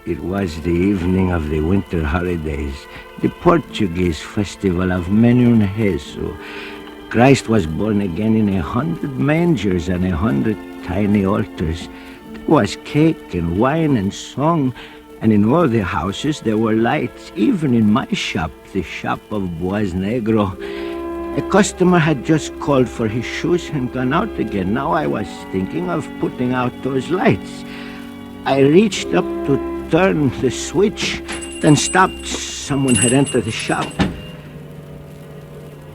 It was the evening of the winter holidays, the Portuguese festival of Menun Jesu. Christ was born again in 100 mangers and 100 tiny altars. There was cake and wine and song, and in all the houses there were lights, even in my shop, the shop of Boaz Negro. A customer had just called for his shoes and gone out again. Now I was thinking of putting out those lights. I reached up to turn the switch, then stopped. Someone had entered the shop.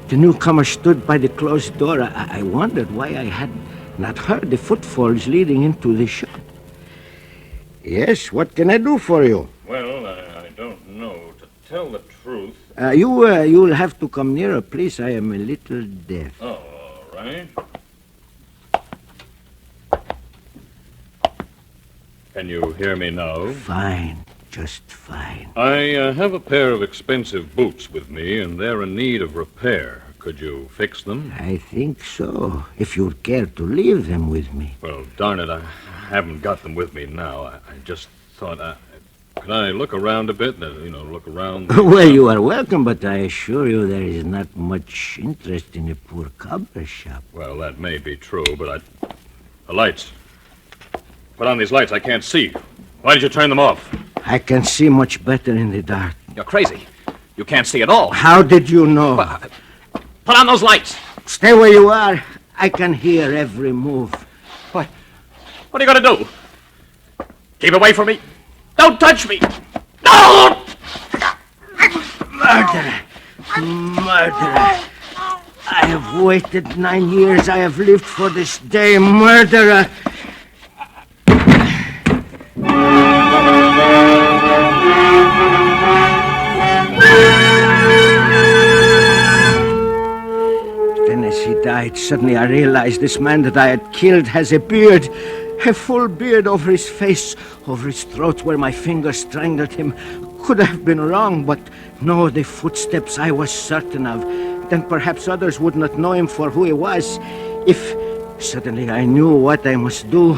The newcomer stood by the closed door. I wondered why I had not heard the footfalls leading into the shop. Yes, what can I do for you?
Well, I don't know. To tell the truth...
You'll have to come nearer, please. I am a little deaf.
Oh, all right. Can you hear me now?
Fine, just fine.
I have a pair of expensive boots with me, and they're in need of repair. Could you fix them?
I think so, if you'd care to leave them with me.
Well, darn it, I haven't got them with me now. I just thought, could I look around a bit? Look around?
Well, you are welcome, but I assure you there is not much interest in a poor cobbler shop.
Well, that may be true, but the lights... Put on these lights. I can't see. Why did you turn them off?
I can see much better in the dark.
You're crazy. You can't see at all.
How did you know?
Put on those lights.
Stay where you are. I can hear every move.
What are you going to do? Keep away from me. Don't touch me. No!
Murderer. I have waited 9 years. I have lived for this day. Murderer. Then as he died, suddenly I realized this man that I had killed has a beard. A full beard over his face, over his throat where my fingers strangled him. Could have been wrong, but no, the footsteps I was certain of. Then perhaps others would not know him for who he was. If suddenly I knew what I must do.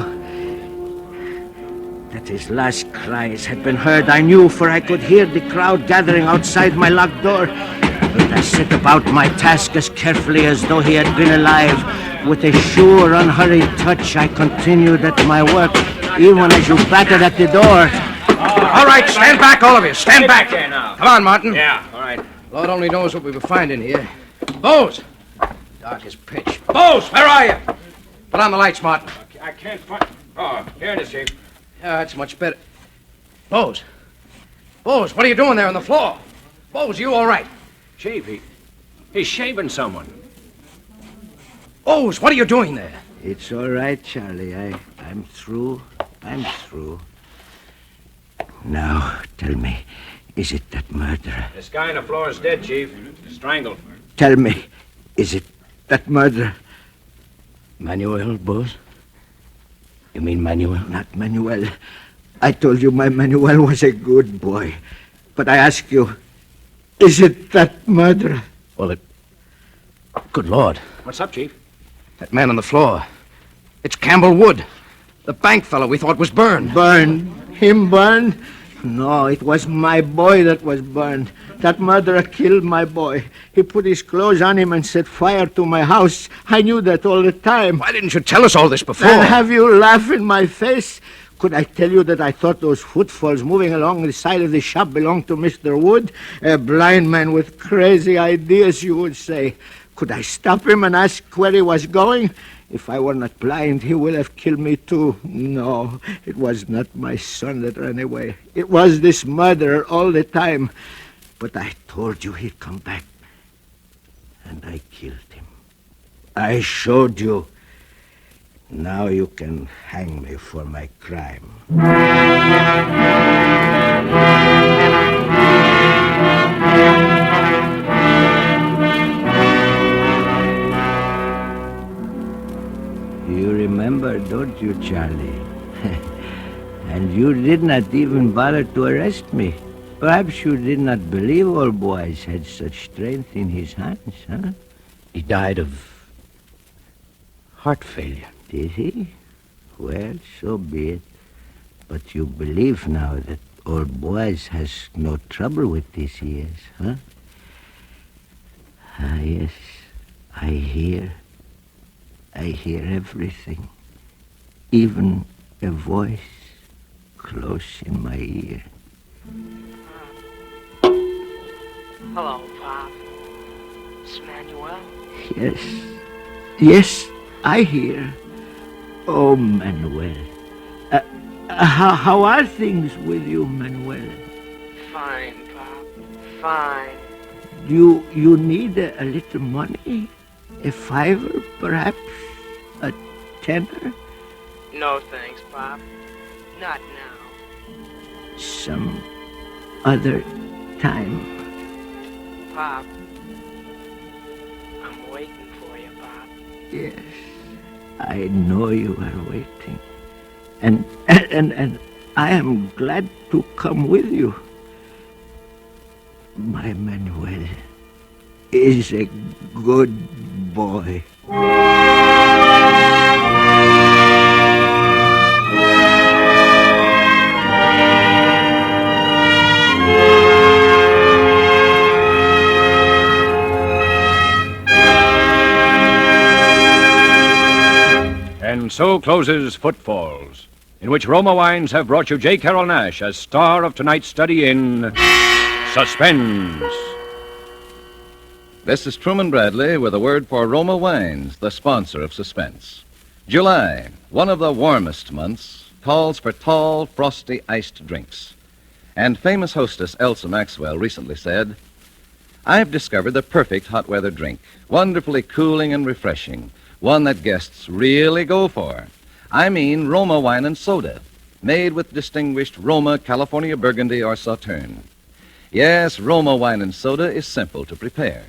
That his last cries had been heard, I knew, for I could hear the crowd gathering outside my locked door. But I set about my task as carefully as though he had been alive. With a sure, unhurried touch, I continued at my work, even as you battered at the door.
All right, stand back, all of you. Stand back.
There now.
Come on, Martin.
Yeah, all right.
Lord only knows what we were finding here. Bose! Dark as pitch. Bose, where are you? Put on the lights, Martin.
I can't find... Oh, here it is, Chief.
Yeah, that's much better. Bose! Bose, what are you doing there on the floor? Bose, you all right?
Chief, he's shaving someone.
Bose, what are you doing there?
It's all right, Charlie. I'm through. I'm through. Now, tell me, is it that murderer?
This guy on the floor is dead, Chief. Strangled.
Tell me, is it that murderer? Manuel, Bose? You mean Manuel, not Manuel? I told you my Manuel was a good boy. But I ask you, is it that murderer?
Well, good Lord.
What's up, Chief?
That man on the floor. It's Campbell Wood. The bank fellow we thought was burned.
Burned? Him burned? No, it was my boy that was burned. That murderer killed my boy. He put his clothes on him and set fire to my house. I knew that all the time.
Why didn't you tell us all this before?
And have you laugh in my face? Could I tell you that I thought those footfalls moving along the side of the shop belonged to Mr. Wood? A blind man with crazy ideas, you would say. Could I stop him and ask where he was going? If I were not blind, he would have killed me too. No, it was not my son that ran away. It was this murderer all the time. But I told you he'd come back. And I killed him. I showed you. Now you can hang me for my crime. You remember, don't you, Charlie? And you did not even bother to arrest me. Perhaps you did not believe old Boaz had such strength in his hands, huh?
He died of heart failure.
Did he? Well, so be it. But you believe now that old Boaz has no trouble with these ears, huh? Ah, yes, I hear. I hear everything. Even a voice close in my ear.
Hello, Pop. It's Manuel.
Yes. Yes, I hear. Oh, Manuel. How are things with you, Manuel?
Fine, Pop. Fine.
Do you need a little money? A $5, perhaps? A $10?
No thanks, Pop. Not now.
Some other time.
Pop. I'm waiting for you, Pop.
Yes, I know you are waiting. And I am glad to come with you. My Manuel is a good boy.
And so closes Footfalls, in which Roma Wines have brought you J. Carrol Naish as star of tonight's study in Suspense.
This is Truman Bradley with a word for Roma Wines, the sponsor of Suspense. July, one of the warmest months, calls for tall, frosty, iced drinks. And famous hostess Elsa Maxwell recently said, "I've discovered the perfect hot weather drink, wonderfully cooling and refreshing, one that guests really go for. I mean Roma Wine and Soda, made with distinguished Roma California Burgundy or Sauterne. Yes, Roma Wine and Soda is simple to prepare.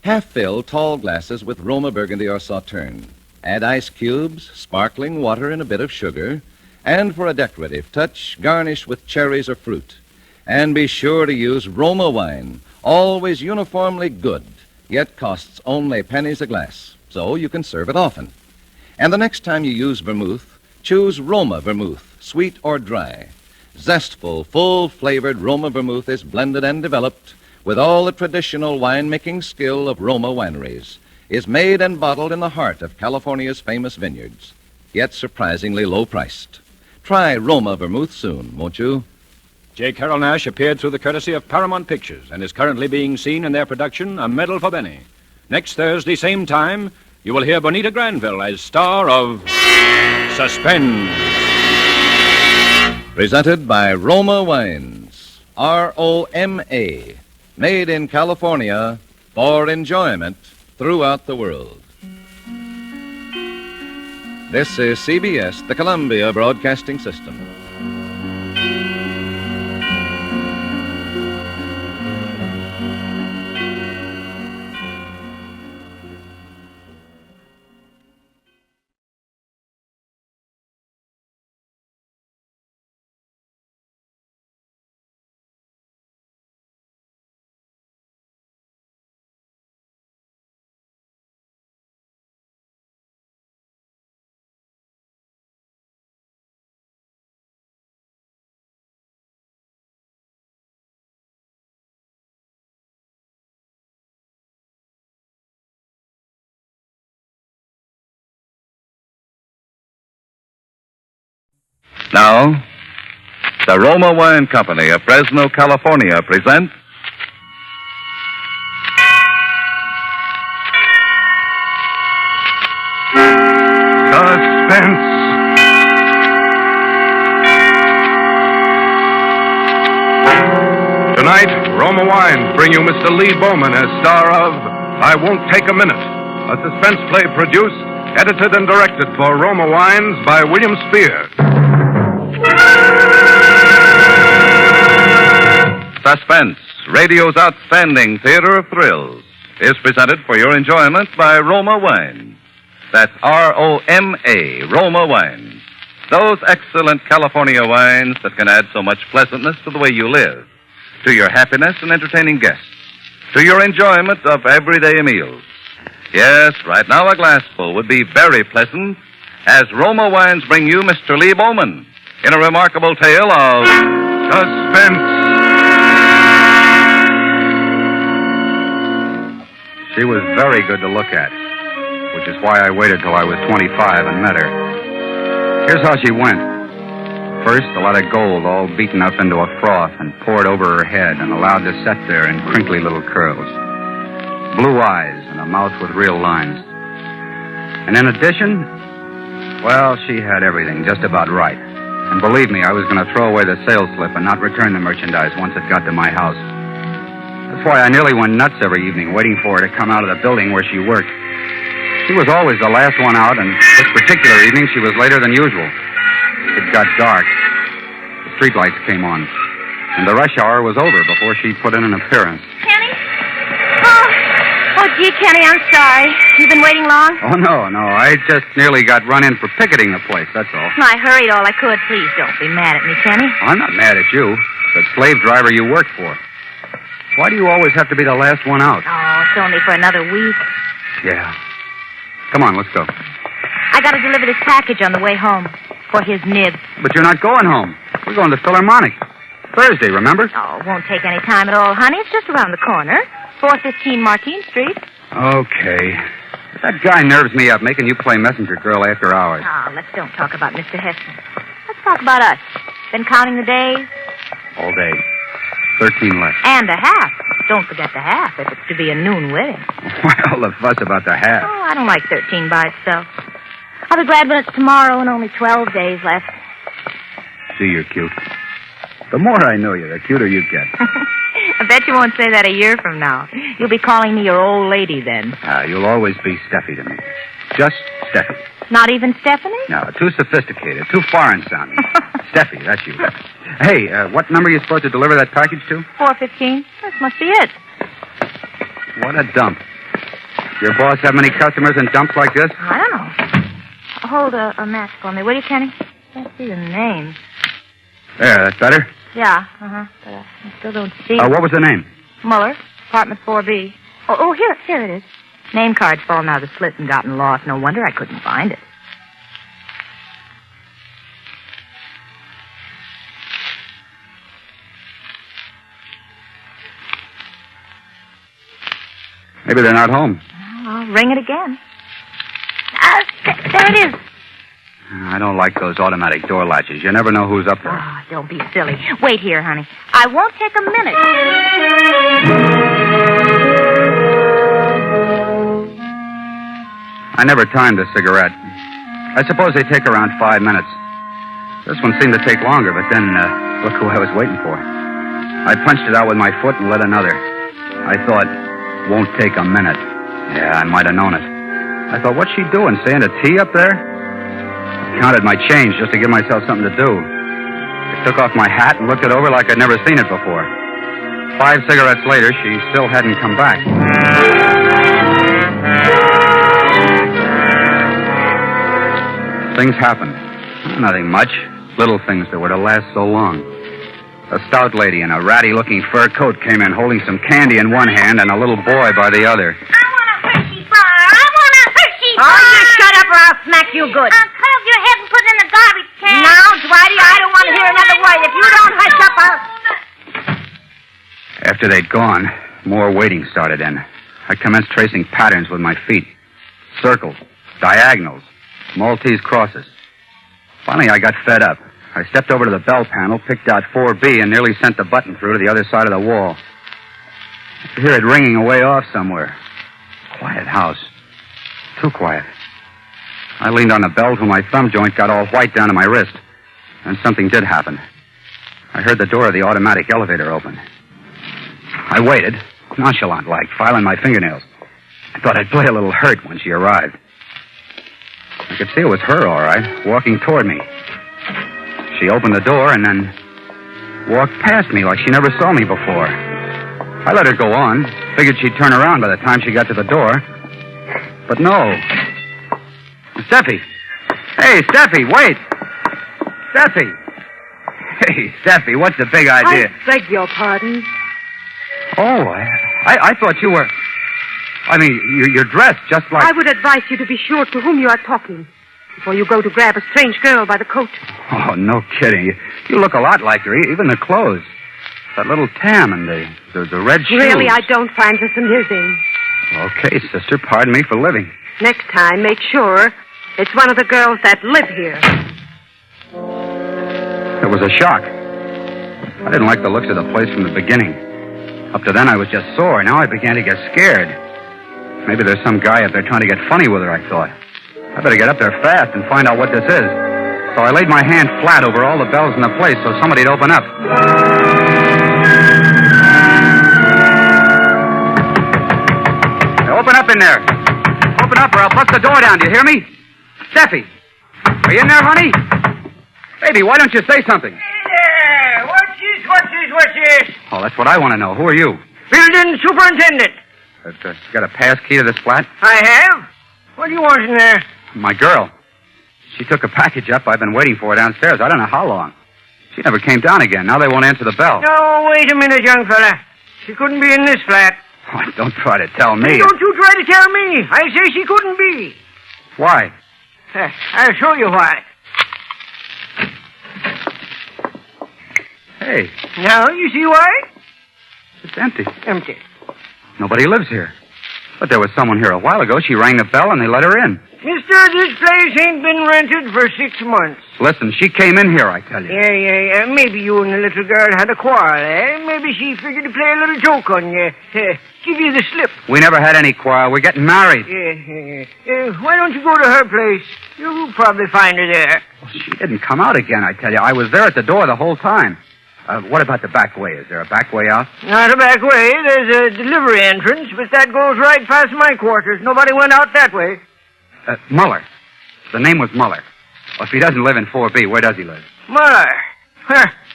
Half-fill tall glasses with Roma Burgundy or Sauterne. Add ice cubes, sparkling water, and a bit of sugar. And for a decorative touch, garnish with cherries or fruit. And be sure to use Roma wine, always uniformly good, yet costs only pennies a glass, so you can serve it often. And the next time you use vermouth, choose Roma vermouth, sweet or dry. Zestful, full-flavored Roma vermouth is blended and developed with all the traditional wine-making skill of Roma wineries, is made and bottled in the heart of California's famous vineyards, yet surprisingly low-priced. Try Roma vermouth soon, won't you?"
J. Carrol Naish appeared through the courtesy of Paramount Pictures and is currently being seen in their production, A Medal for Benny. Next Thursday, same time, you will hear Bonita Granville as star of Suspense.
Presented by Roma Wines, R-O-M-A, made in California for enjoyment throughout the world. This is CBS, the Columbia Broadcasting System. Now, the Roma Wine Company of Fresno, California presents
Suspense. Tonight, Roma Wines bring you Mr. Lee Bowman as star of I Won't Take a Minute, a suspense play produced, edited, and directed for Roma Wines by William Spear.
Suspense, radio's outstanding theater of thrills, is presented for your enjoyment by Roma Wines. That's R-O-M-A, Roma Wines. Those excellent California wines that can add so much pleasantness to the way you live, to your happiness in entertaining guests, to your enjoyment of everyday meals. Yes, right now a glassful would be very pleasant as Roma Wines bring you Mr. Lee Bowman in a remarkable tale of
Suspense.
She was very good to look at, which is why I waited till I was 25 and met her. Here's how she went. First, a lot of gold all beaten up into a froth and poured over her head and allowed to set there in crinkly little curls. Blue eyes and a mouth with real lines. And in addition, well, she had everything just about right. And believe me, I was going to throw away the sales slip and not return the merchandise once it got to my house. That's why I nearly went nuts every evening waiting for her to come out of the building where she worked. She was always the last one out, and this particular evening she was later than usual. It got dark. The streetlights came on, and the rush hour was over before she put in an appearance.
Kenny? Oh, gee, Kenny, I'm sorry. You've been waiting long?
Oh, no. I just nearly got run in for picketing the place, that's all.
I hurried all I could. Please don't be mad at me, Kenny.
I'm not mad at you. The slave driver you work for. Why do you always have to be the last one out?
Oh, it's only for another week.
Yeah. Come on, let's go.
I got to deliver this package on the way home for his nib.
But you're not going home. We're going to the Philharmonic. Thursday, remember?
Oh, it won't take any time at all, honey. It's just around the corner. 415 Martine Street.
Okay. That guy nerves me up, making you play messenger girl after hours.
Oh, let's don't talk about Mr. Heston. Let's talk about us. Been counting the days?
All day. 13 left.
And a half. Don't forget the half if it's to be a noon wedding.
Well, the fuss about the half.
Oh, I don't like 13 by itself. I'll be glad when it's tomorrow and only 12 days left.
See, you're cute. The more I know you, the cuter you get.
I bet you won't say that a year from now. You'll be calling me your old lady then.
You'll always be Steffi to me. Just Steffi.
Not even Stephanie?
No, too sophisticated, too foreign sounding. Steffi, that's you. Hey, what number are you supposed to deliver that package to?
415. This must be it.
What a dump. Your boss have many customers in dumps like this?
I don't know. Hold a match for me, will you, Kenny? Can't see the name.
There, that's better.
Yeah, but I still don't see it.
What was the name?
Muller, apartment 4B. Oh, here it is. Name card's fallen out of the slit and gotten lost. No wonder I couldn't find it.
Maybe they're not home.
I'll ring it again. There it is.
I don't like those automatic door latches. You never know who's up there.
Oh, don't be silly. Wait here, honey. I won't take a minute.
I never timed a cigarette. I suppose they take around 5 minutes. This one seemed to take longer, but then, look who I was waiting for. I punched it out with my foot and lit another. I thought, won't take a minute. Yeah, I might have known it. I thought, what's she doing, saying a T up there? I counted my change just to give myself something to do. I took off my hat and looked it over like I'd never seen it before. 5 cigarettes later, she still hadn't come back. Things happened. Nothing much. Little things that were to last so long. A stout lady in a ratty-looking fur coat came in holding some candy in one hand and a little boy by the other.
Oh, you shut up or I'll smack you good.
I'll cut off your head and put it in the garbage can.
Now, Dwighty, I don't want to hear another word. If you don't hush up, I'll...
After they'd gone, more waiting started in. I commenced tracing patterns with my feet. Circles, diagonals, Maltese crosses. Finally, I got fed up. I stepped over to the bell panel, picked out 4B, and nearly sent the button through to the other side of the wall. I could hear it ringing away off somewhere. Quiet house. Too quiet. I leaned on the bell till my thumb joint got all white down to my wrist. And something did happen. I heard the door of the automatic elevator open. I waited, nonchalant-like, filing my fingernails. I thought I'd play a little hurt when she arrived. I could see it was her, all right, walking toward me. She opened the door and then walked past me like she never saw me before. I let her go on, figured she'd turn around by the time she got to the door. But no. Steffi! Hey, Steffi, wait! Steffi! Hey, Steffi, what's the big idea?
I beg your pardon.
Oh, I thought you were... I mean, you're dressed just like...
I would advise you to be sure to whom you are talking before you go to grab a strange girl by the coat.
Oh, no kidding. You look a lot like her, even the clothes. That little tam and the red shoes.
Really, I don't find this amusing.
Okay, sister, pardon me for living.
Next time, make sure it's one of the girls that live here.
It was a shock. I didn't like the looks of the place from the beginning. Up to then, I was just sore. Now I began to get scared. Maybe there's some guy up there trying to get funny with her, I thought. I better get up there fast and find out what this is. So I laid my hand flat over all the bells in the place so somebody'd open up. Hey, open up in there. Open up or I'll bust the door down. Do you hear me? Steffi, are you in there, honey? Baby, why don't you say something?
Yeah, what's this?
Oh, that's what I want to know. Who are you?
Building superintendent.
You got a pass key to this flat?
I have. What do you want in there?
My girl. She took a package up. I've been waiting for her downstairs. I don't know how long. She never came down again. Now they won't answer the bell.
No, wait a minute, young fella. She couldn't be in this flat.
Oh, don't try to tell me.
Don't you try to tell me. I say she couldn't be.
Why?
I'll show you why.
Hey.
Now, you see why?
It's empty.
Empty.
Nobody lives here. But there was someone here a while ago. She rang the bell and they let her in.
Mister, this place ain't been rented for 6 months.
Listen, she came in here, I tell you.
Yeah. Maybe you and the little girl had a quarrel, eh? Maybe she figured to play a little joke on you. Give you the slip.
We never had any quarrel. We're getting married.
Yeah. Why don't you go to her place? You'll probably find her there.
Well, she didn't come out again, I tell you. I was there at the door the whole time. What about the back way? Is there a back way out?
Not a back way. There's a delivery entrance, but that goes right past my quarters. Nobody went out that way.
Muller. The name was Muller. Well, if he doesn't live in 4B, where does he live?
Muller.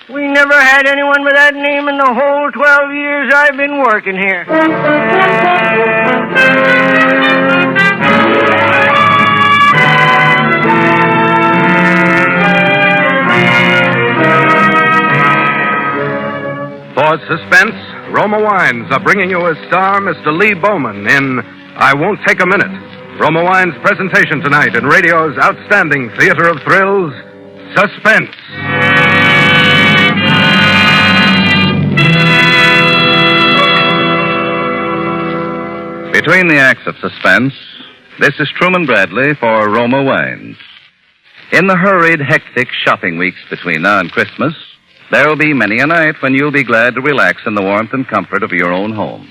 We never had anyone with that name in the whole 12 years I've been working here.
For Suspense, Roma Wines are bringing you as star Mr. Lee Bowman in I Won't Take a Minute. Roma Wines' presentation tonight in radio's outstanding theater of thrills, Suspense.
Between the acts of Suspense, this is Truman Bradley for Roma Wines. In the hurried, hectic shopping weeks between now and Christmas, there will be many a night when you'll be glad to relax in the warmth and comfort of your own home.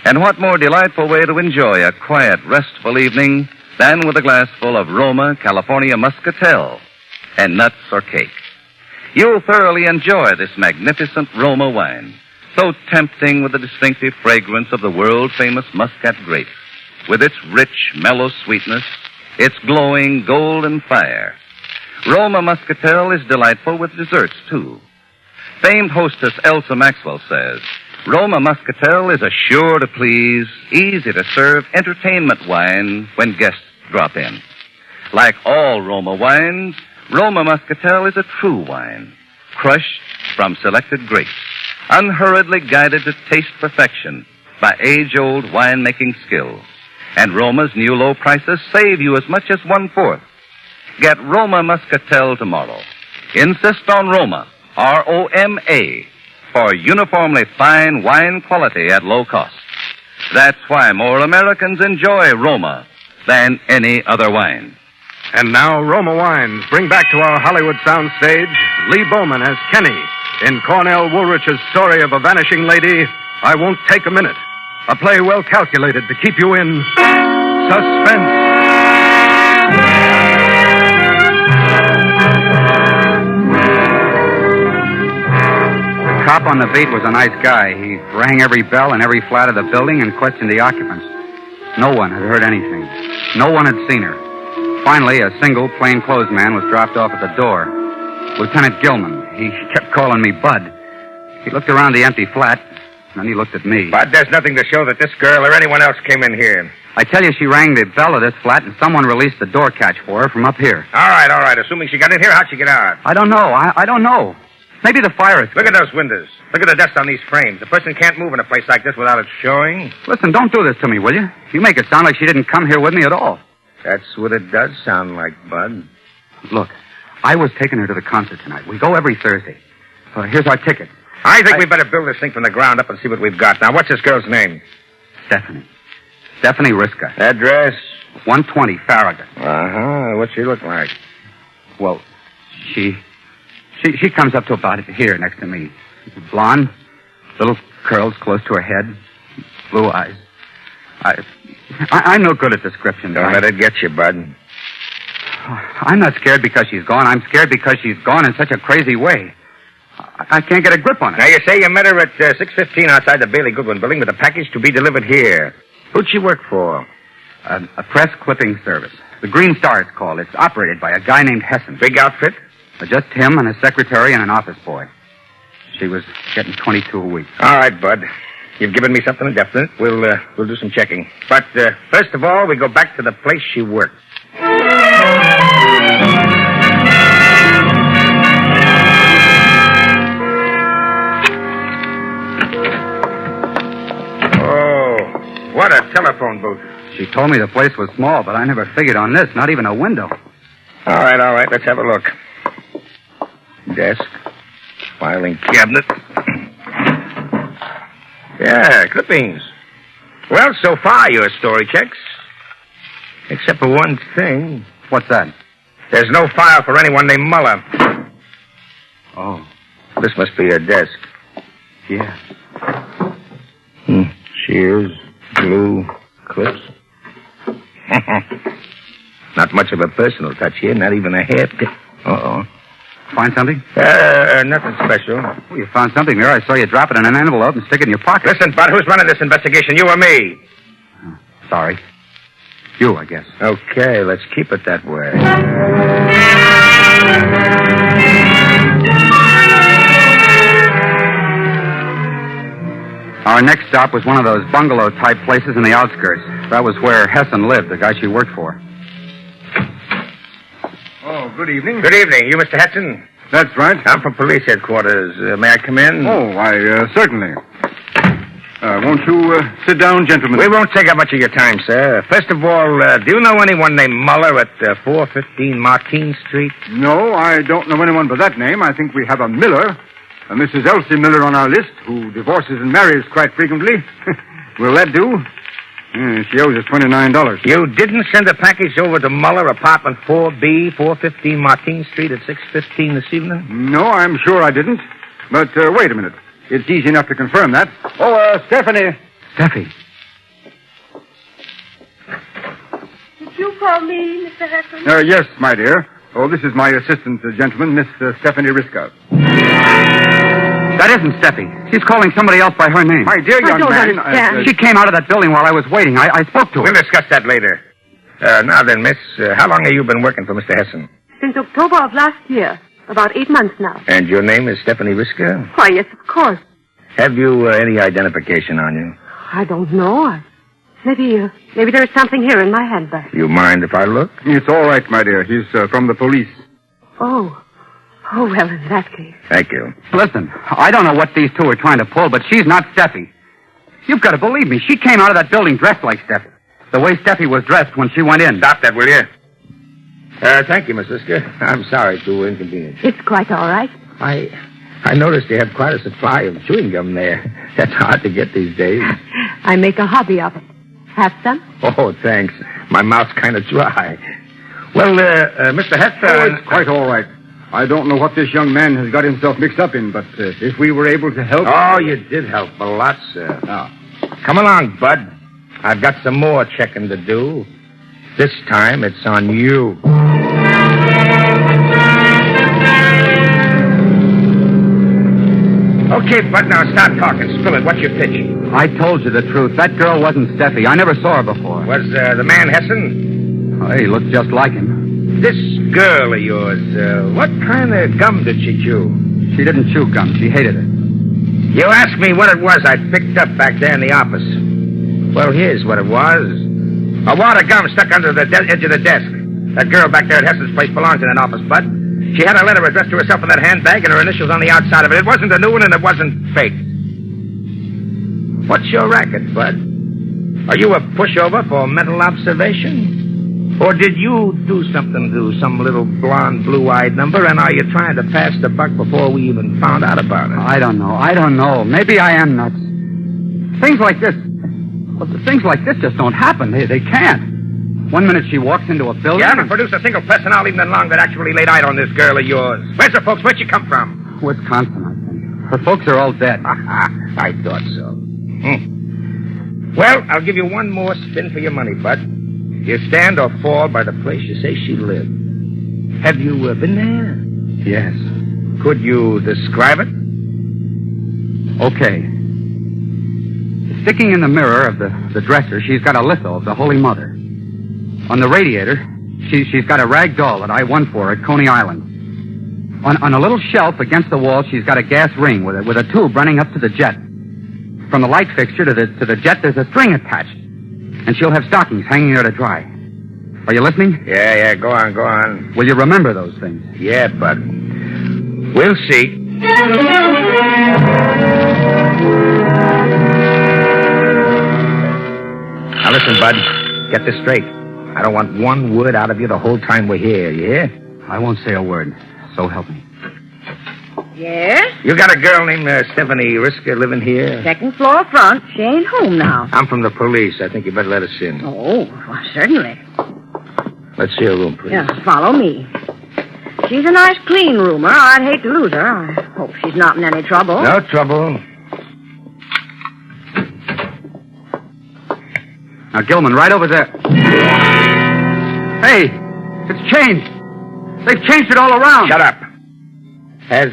And what more delightful way to enjoy a quiet, restful evening than with a glassful of Roma California Muscatel and nuts or cake. You'll thoroughly enjoy this magnificent Roma wine, so tempting with the distinctive fragrance of the world-famous Muscat grape, with its rich, mellow sweetness, its glowing golden fire. Roma Muscatel is delightful with desserts, too. Famed hostess Elsa Maxwell says, Roma Muscatel is a sure to please, easy to serve entertainment wine when guests drop in. Like all Roma wines, Roma Muscatel is a true wine, crushed from selected grapes, unhurriedly guided to taste perfection by age-old winemaking skill. And Roma's new low prices save you as much as 1/4. Get Roma Muscatel tomorrow. Insist on Roma, R-O-M-A, for uniformly fine wine quality at low cost. That's why more Americans enjoy Roma than any other wine.
And now, Roma Wines bring back to our Hollywood soundstage Lee Bowman as Kenny in Cornell Woolrich's story of a vanishing lady, I Won't Take a Minute. A play well calculated to keep you in suspense.
The cop on the beat was a nice guy. He rang every bell in every flat of the building and questioned the occupants. No one had heard anything. No one had seen her. Finally, a single plainclothes man was dropped off at the door. Lieutenant Gilman. He kept calling me Bud. He looked around the empty flat, and then he looked at me.
Bud, there's nothing to show that this girl or anyone else came in here.
I tell you, she rang the bell of this flat, and someone released the door catch for her from up here.
All right. Assuming she got in here, how'd she get out?
I don't know. I don't know. Maybe the fire escape.
Look at those windows. Look at the dust on these frames. A person can't move in a place like this without it showing.
Listen, don't do this to me, will you? You make it sound like she didn't come here with me at all.
That's what it does sound like, Bud.
Look, I was taking her to the concert tonight. We go every Thursday. Here's our ticket.
I think we better build this thing from the ground up and see what we've got. Now, what's this girl's name?
Stephanie Riska.
Address?
120 Farragut.
Uh-huh. What's she look like?
Well, she comes up to about here next to me. Blonde, little curls close to her head, blue eyes. I'm no good at description.
Don't let it get you, Bud.
I'm not scared because she's gone. I'm scared because she's gone in such a crazy way. I can't get a grip on it.
Now, you say you met her at 6:15 outside the Bailey Goodwin building with a package to be delivered here. Who'd she work for?
A press clipping service. The Green Star, it's called. It's operated by a guy named Hessen.
Big outfit?
Just him and a secretary and an office boy. She was getting $22 a week.
All right, Bud. You've given me something definite. We'll do some checking. But first of all, we go back to the place she worked. Oh, what a telephone booth.
She told me the place was small, but I never figured on this. Not even a window.
All right. Let's have a look. Desk. Filing cabinet. Yeah, clippings. Well, so far, your story checks. Except for one thing.
What's that?
There's no file for anyone named Muller.
Oh.
This must be her desk.
Yeah.
Shears, glue, clips. Not much of a personal touch here, not even a hairpin. Uh-oh.
Find something?
Nothing special.
Oh, you found something there. I saw you drop it in an envelope and stick it in your pocket.
Listen, Bud, who's running this investigation, you or me?
Sorry. You, I guess.
Okay, let's keep it that way.
Our next stop was one of those bungalow-type places in the outskirts. That was where Hessen lived, the guy she worked for.
Oh, good evening. Good evening. You Mr. Hessen?
That's right.
I'm from police headquarters. May I come in?
Oh, certainly. Won't you sit down, gentlemen?
We won't take up much of your time, sir. First of all, do you know anyone named Muller at 415 Martine Street?
No, I don't know anyone by that name. I think we have a Miller, a Mrs. Elsie Miller on our list, who divorces and marries quite frequently. Will that do? She owes us $29.
You didn't send a package over to Muller, apartment 4B, 415 Martine Street at 6:15 this evening?
No, I'm sure I didn't. But wait a minute. It's easy enough to confirm that. Oh, Stephanie.
Steffi.
Did you call me, Mr. Hessen?
Yes, my dear. Oh, this is my assistant, gentleman, Miss Stephanie Riska.
That isn't Steffi. She's calling somebody else by her name.
My dear young man.
She came out of that building while I was waiting. I spoke to her.
We'll discuss that later. Now then, miss, how long have you been working for Mr. Hessen?
Since October of last year. About 8 months now.
And your name is Stephanie Riska?
Why, yes, of course.
Have you any identification on you?
I don't know. Maybe there's something here in my handbag.
You mind if I look?
It's all right, my dear. He's from the police.
Oh, well, in that case.
Thank you.
Listen, I don't know what these two are trying to pull, but she's not Steffi. You've got to believe me. She came out of that building dressed like Steffi. The way Steffi was dressed when she went in.
Stop that, will you? Thank you, Miss Riska. I'm sorry to inconvenience.
It's quite all right.
I noticed you have quite a supply of chewing gum there. That's hard to get these days.
I make a hobby of it. Have some?
Oh, thanks. My mouth's kind of dry. Well, Mr. Hester...
Oh, it's quite all right. I don't know what this young man has got himself mixed up in, but if we were able to help...
Oh, you did help a lot, sir. Now, come along, Bud. I've got some more checking to do. This time, it's on you. Okay, Bud, now stop talking. Spill it. What's your pitch?
I told you the truth. That girl wasn't Steffi. I never saw her before.
Was the man Hessen?
Oh, he looked just like him.
This girl of yours, what kind of gum did she chew?
She didn't chew gum. She hated it.
You asked me what it was I picked up back there in the office. Well, here's what it was. A wad of gum stuck under the edge of the desk. That girl back there at Hessen's place belongs in that office, Bud. She had a letter addressed to herself in that handbag and her initials on the outside of it. It wasn't a new one and it wasn't fake. What's your racket, Bud? Are you a pushover for mental observation? Or did you do something to some little blonde, blue-eyed number, and are you trying to pass the buck before we even found out about it?
I don't know. Maybe I am nuts. Things like this... Well, things like this just don't happen. They can't. One minute she walks into a building...
You haven't produced a single person all evening long that actually laid eyes on this girl of yours. Where's her folks? Where'd she come from?
Wisconsin, I think. Her folks are all dead.
I thought so. Well, I'll give you one more spin for your money, Bud. You stand or fall by the place you say she lived. Have you been there?
Yes.
Could you describe it?
Okay. Sticking in the mirror of the dresser, she's got a litho of the Holy Mother. On the radiator, she's got a rag doll that I won for at Coney Island. On a little shelf against the wall, she's got a gas ring with a tube running up to the jet. From the light fixture to the jet, there's a string attached. And she'll have stockings hanging there to dry. Are you listening?
Yeah, go on.
Will you remember those things?
Yeah, Bud. We'll see. Now listen, Bud. Get this straight. I don't want one word out of you the whole time we're here, you hear?
I won't say a word, so help me.
Yes?
You got a girl named Stephanie Risker living here?
Second floor front. She ain't home now.
I'm from the police. I think you better let us in.
Oh, well, certainly.
Let's see her room, please.
Yeah, follow me. She's a nice, clean roomer. I'd hate to lose her. I hope she's not in any trouble.
No trouble.
Now, Gilman, right over there. Hey, it's changed. They've changed it all around.
Shut up. Has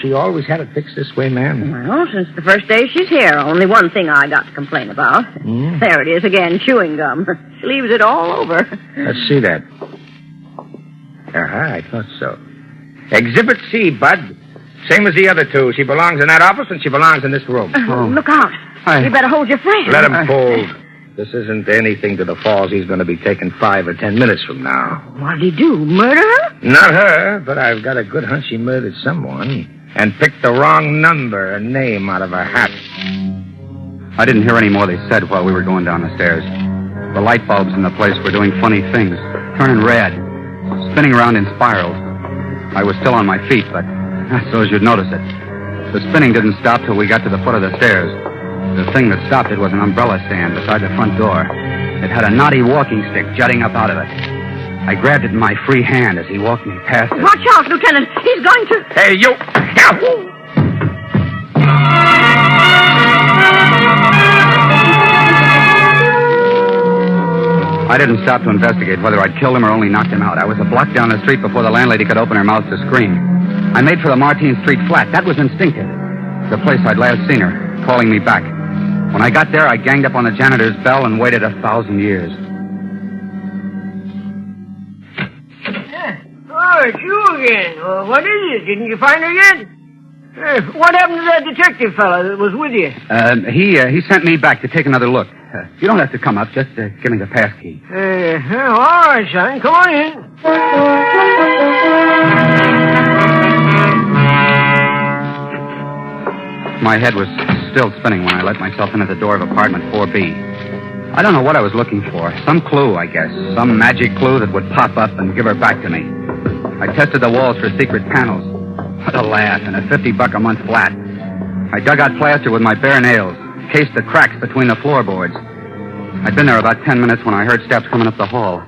she always had it fixed this way, ma'am?
Well, since the first day she's here. Only one thing I got to complain about. There it is again, chewing gum. She leaves it all over.
Let's see that. I thought so. Exhibit C, Bud. Same as the other two. She belongs in that office and she belongs in this room.
Look out. You better hold your friend.
Let him hold. This isn't anything to the falls he's going to be taking 5 or 10 minutes from now.
What'd he do? Murder her?
Not her, but I've got a good hunch he murdered someone and picked the wrong number and name out of a hat.
I didn't hear any more they said while we were going down the stairs. The light bulbs in the place were doing funny things, turning red, spinning around in spirals. I was still on my feet, but I suppose you'd notice it. The spinning didn't stop till we got to the foot of the stairs. The thing that stopped it was an umbrella stand beside the front door. It had a knotty walking stick jutting up out of it. I grabbed it in my free hand as he walked me past it.
Watch out, Lieutenant. He's going to...
Hey, you!
I didn't stop to investigate whether I'd killed him or only knocked him out. I was a block down the street before the landlady could open her mouth to scream. I made for the Martine Street flat. That was instinctive. The place I'd last seen her, calling me back. When I got there, I ganged up on the janitor's bell and waited 1,000 years.
Oh, it's you again. What is it? Didn't you find her yet? What happened to that detective fella that was with you?
He sent me back to take another look. You don't have to come up. Just give me the pass key.
All right, son. Come on in.
My head was still spinning when I let myself in at the door of apartment 4B. I don't know what I was looking for. Some clue, I guess. Some magic clue that would pop up and give her back to me. I tested the walls for secret panels. What a laugh, and a $50 a month flat. I dug out plaster with my bare nails, cased the cracks between the floorboards. I'd been there about 10 minutes when I heard steps coming up the hall.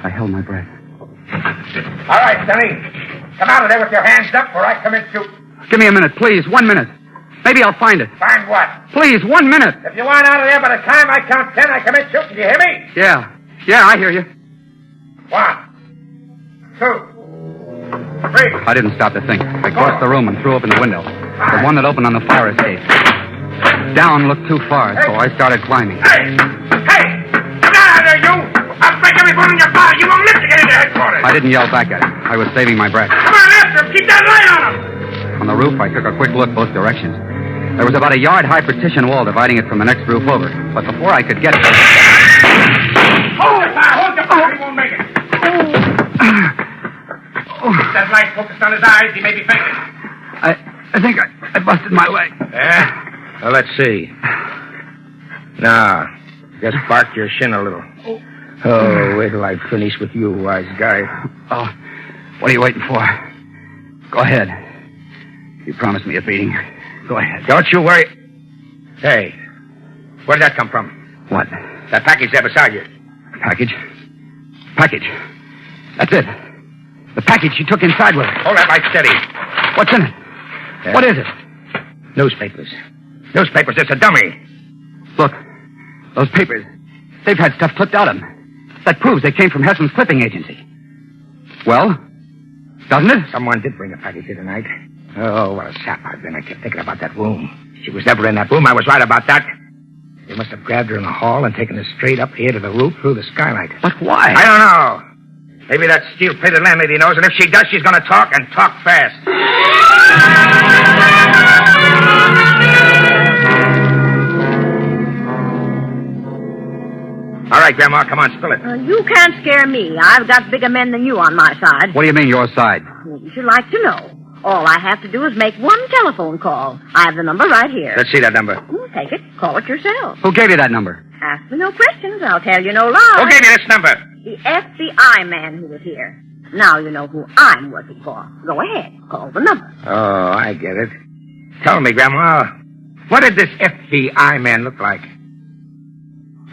I held my breath.
All right, Sonny. Come out of there with your hands up or I come and shoot.
Give me a minute, please. 1 minute. Maybe I'll find it.
Find what?
Please, 1 minute.
If you aren't out of there by the time I count 10, I come and shoot. Did you hear me?
Yeah. Yeah, I hear you.
1, 2, 3.
I didn't stop to think. I crossed the room and threw open the window. The one that opened on the fire escape. Down looked too far, so I started climbing.
Hey! Come down out of there, you! I'll break every bone in your body. You won't live to get into headquarters.
I didn't yell back at him. I was saving my breath.
Come on, after him. Keep that light on him.
On the roof, I took a quick look both directions. There was about a yard-high partition wall dividing it from the next roof over. But before I could get it...
Hold the fire! He won't make it. Keep that light focused on his eyes. He may be fainting.
I think I busted my leg.
Yeah? Well, let's see. Now, just bark your shin a little. Oh, wait till I finish with you, wise guy.
Oh, what are you waiting for? Go ahead. You promised me a beating. Go ahead.
Don't you worry. Hey, where did that come from?
What?
That package there beside you.
Package? Package. That's it. The package you took inside with her.
Hold that light steady.
What's in it?
Yeah.
What is it?
Newspapers. Newspapers. It's a dummy.
Look. Those papers. They've had stuff clipped out of them. That proves they came from Hessen's clipping agency. Well? Doesn't it?
Someone did bring a package here tonight. Oh, what a sap I've been. I kept thinking about that room. She was never in that room. I was right about that. They must have grabbed her in the hall and taken her straight up here to the roof through the skylight.
But why?
I don't know. Maybe that steel-plated landlady knows, and if she does, she's going to talk and talk fast. All right, Grandma, come on, spill it.
You can't scare me. I've got bigger men than you on my side.
What do you mean, your side?
You should like to know. All I have to do is make one telephone call. I have the number right here.
Let's see that number.
Take it. Call it yourself.
Who gave you that number?
Ask me no questions. I'll tell you no lies.
Who gave you this number?
The FBI man who was here. Now you know who I'm working for. Go ahead. Call the number.
Oh, I get it. Tell me, Grandma, what did this FBI man look like?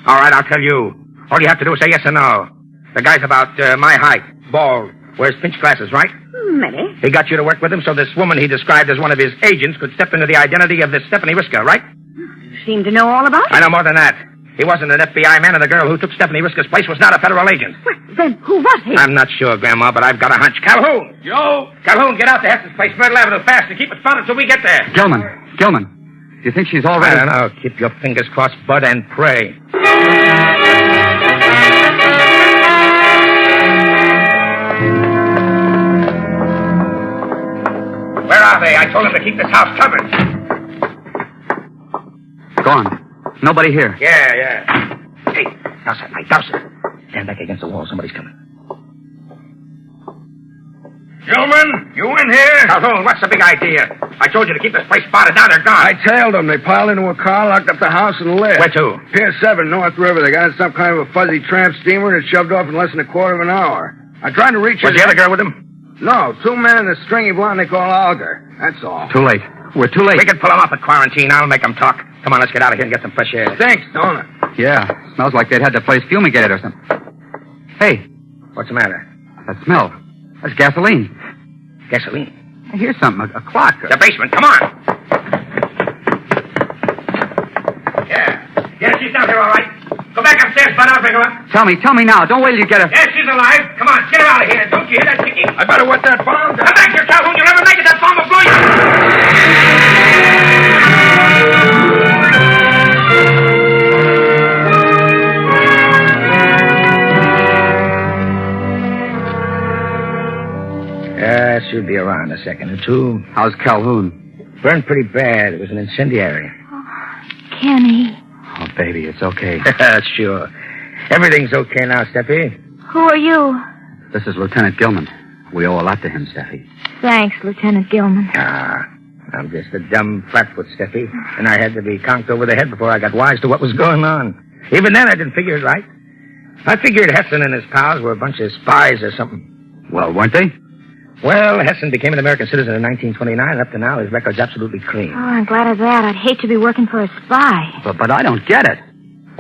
All right, I'll tell you. All you have to do is say yes or no. The guy's about my height, bald, wears pinch glasses, right?
Maybe.
He got you to work with him so this woman he described as one of his agents could step into the identity of this Stephanie Risker, right?
You seem to know all about it.
I know more than that. He wasn't an FBI man, and the girl who took Stephanie Risker's place was not a federal agent.
Well, then who was he?
I'm not sure, Grandma, but I've got a hunch. Calhoun!
Yo!
Calhoun, get out to Heston's place, Myrtle Avenue, fast, and keep it spotted until we get there.
Gilman. Do you think she's already...
I don't know. Keep your fingers crossed, Bud, and pray. Where are they? I told them to keep this house covered.
Gone. Nobody here.
Yeah. Hey, douse that light, douse it. Stand back against the wall. Somebody's coming.
Gentlemen, you in here?
Calhoun, what's the big idea? I told you to keep this place spotted. Now they're gone.
I tailed them. They piled into a car, locked up the house, and left.
Where to?
Pier 7, North River. They got in some kind of a fuzzy tramp steamer and it shoved off in less than a quarter of an hour. I tried to reach
Was the other girl with him?
No, 2 men and a stringy blonde they call Alger. That's all.
Too late. We're too late.
We can pull them off at quarantine. I'll make them talk. Come on, let's get out of here and get some fresh air.
Thanks, don't it?
Yeah. Smells like they'd had the place fumigated or something. Hey.
What's the matter?
That smell. That's gasoline.
Gasoline?
I hear something. A clock.
The basement. Come on. Yeah, she's down here, all right. Go back upstairs, Bud. I'll bring her up.
Tell me now. Don't wait till you get her.
Yes, she's alive. Come on, get her out of here. Don't you hear that ticking?
I better wet that bomb down.
Come back here, Calhoun. You'll never make it. That bomb will blow you. She'll be around a second or two.
How's Calhoun?
Burned pretty bad. It was an incendiary.
Kenny.
Oh, baby, it's okay.
Sure. Everything's okay now, Steffi.
Who are you?
This is Lieutenant Gilman. We owe a lot to him, Steffi.
Thanks, Lieutenant Gilman.
I'm just a dumb flatfoot, Steffi. And I had to be conked over the head before I got wise to what was going on. Even then, I didn't figure it right. I figured Hessen and his pals were a bunch of spies or something.
Well, weren't they?
Well, Hessen became an American citizen in 1929. Up to now, his record's absolutely clean.
Oh, I'm glad of that. I'd hate to be working for a spy.
But I don't get it.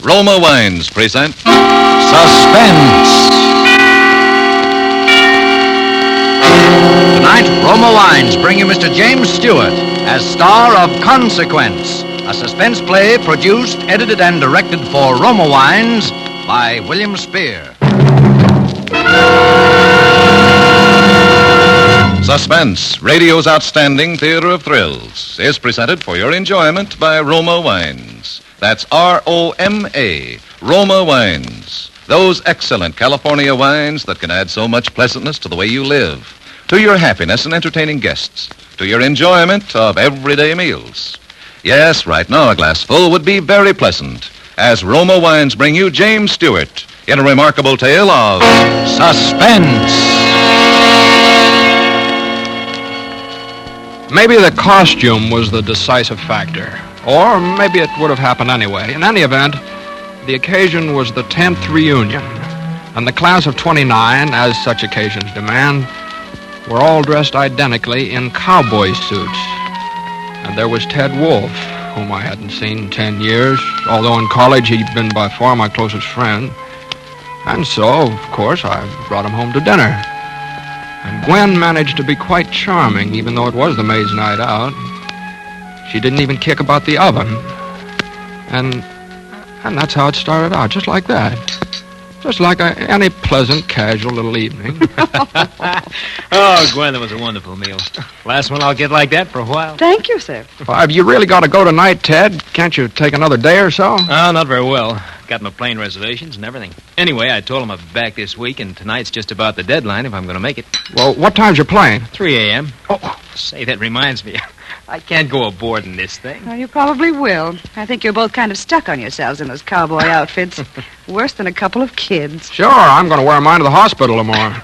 Roma Wines present
Suspense. Tonight, Roma Wines bring you Mr. James Stewart as star of Consequence, a suspense play produced, edited, and directed for Roma Wines by William Spear.
Suspense, radio's outstanding theater of thrills, is presented for your enjoyment by Roma Wines. That's R-O-M-A, Roma Wines. Those excellent California wines that can add so much pleasantness to the way you live, to your happiness in entertaining guests, to your enjoyment of everyday meals. Yes, right now a glassful would be very pleasant, as Roma Wines bring you James Stewart in a remarkable tale of
Suspense.
Maybe the costume was the decisive factor, or maybe it would have happened anyway. In any event, the occasion was the 10th reunion, and the class of 29, as such occasions demand, were all dressed identically in cowboy suits. And there was Ted Wolfe, whom I hadn't seen in 10 years, although in college he'd been by far my closest friend. And so, of course, I brought him home to dinner. And Gwen managed to be quite charming, even though it was the maid's night out. She didn't even kick about the oven. And that's how it started out, just like that. Just like any pleasant, casual little evening.
Oh, Gwen, that was a wonderful meal. Last one I'll get like that for a while.
Thank you, sir.
Have you really got to go tonight, Ted? Can't you take another day or so?
Oh, not very well. Got my plane reservations and everything. Anyway, I told him I'd be back this week, and tonight's just about the deadline if I'm going to make it.
Well, what time's your plane?
3 a.m. Oh, say, that reminds me. I can't go aboard in this thing.
Well, you probably will. I think you're both kind of stuck on yourselves in those cowboy outfits. Worse than a couple of kids.
Sure, I'm going to wear mine to the hospital tomorrow.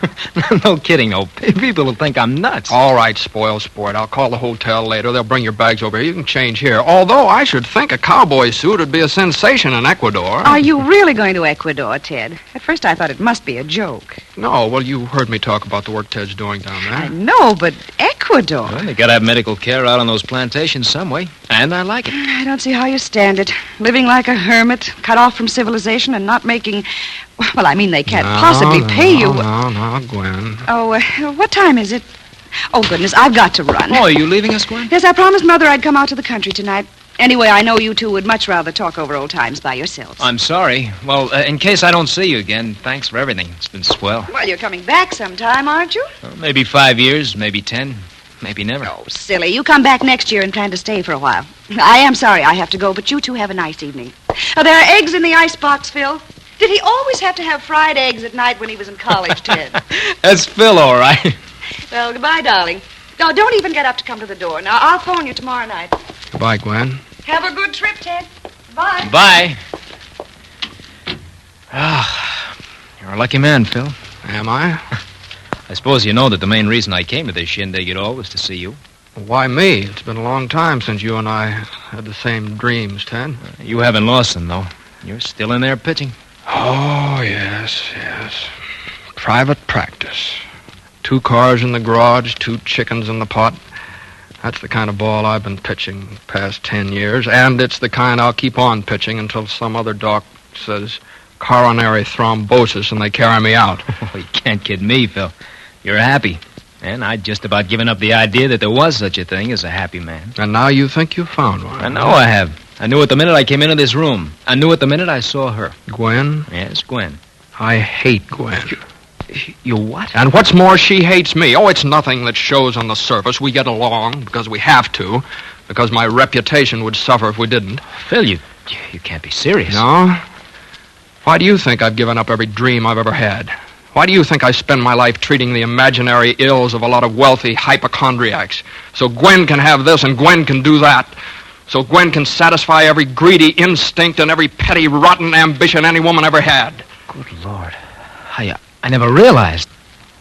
No kidding, no. People will think I'm nuts.
All right, spoil sport. I'll call the hotel later. They'll bring your bags over here. You can change here. Although I should think a cowboy suit would be a sensation in Ecuador.
Are you really going to Ecuador, Ted? At first I thought it must be a joke.
No, well, you heard me talk about the work Ted's doing down there.
I know, but Ecuador.
Well, they got to have medical care out on those plantations some way, and I like it.
I don't see how you stand it. Living like a hermit, cut off from civilization, and not making... Well, I mean, they can't possibly pay you...
No, Gwen.
Oh, what time is it? Oh, goodness, I've got to run.
Oh, are you leaving us, Gwen?
Yes, I promised Mother I'd come out to the country tonight. Anyway, I know you two would much rather talk over old times by yourselves.
I'm sorry. Well, in case I don't see you again, thanks for everything. It's been swell.
Well, you're coming back sometime, aren't you?
Well, maybe 5 years, maybe 10, maybe never.
Oh, silly. You come back next year and plan to stay for a while. I am sorry I have to go, but you two have a nice evening. Oh, there are eggs in the icebox, Phil. Did he always have to have fried eggs at night when he was in college, Ted?
That's Phil, all right.
Well, goodbye, darling. No, don't even get up to come to the door. Now, I'll phone you tomorrow night.
Goodbye, Gwen.
Have a good trip, Ted. Bye.
Bye. Ah, you're a lucky man, Phil.
Am I?
I suppose you know that the main reason I came to this shindig at all was to see you.
Why me? It's been a long time since you and I had the same dreams, Ted.
You haven't lost them, though. You're still in there pitching.
Oh, yes. Private practice. 2 cars in the garage, 2 chickens in the pot. That's the kind of ball I've been pitching the past 10 years, and it's the kind I'll keep on pitching until some other doc says coronary thrombosis and they carry me out.
Oh, you can't kid me, Phil. You're happy. And I'd just about given up the idea that there was such a thing as a happy man.
And now you think you've found one.
I know I have. I knew it the minute I came into this room. I knew it the minute I saw her.
Gwen?
Yes, Gwen.
I hate Gwen.
You what?
And what's more, she hates me. Oh, it's nothing that shows on the surface. We get along because we have to, because my reputation would suffer if we didn't.
Phil, you can't be serious.
No? Why do you think I've given up every dream I've ever had? Why do you think I spend my life treating the imaginary ills of a lot of wealthy hypochondriacs? So Gwen can have this and Gwen can do that. So Gwen can satisfy every greedy instinct and every petty, rotten ambition any woman ever had.
Good Lord. I never realized.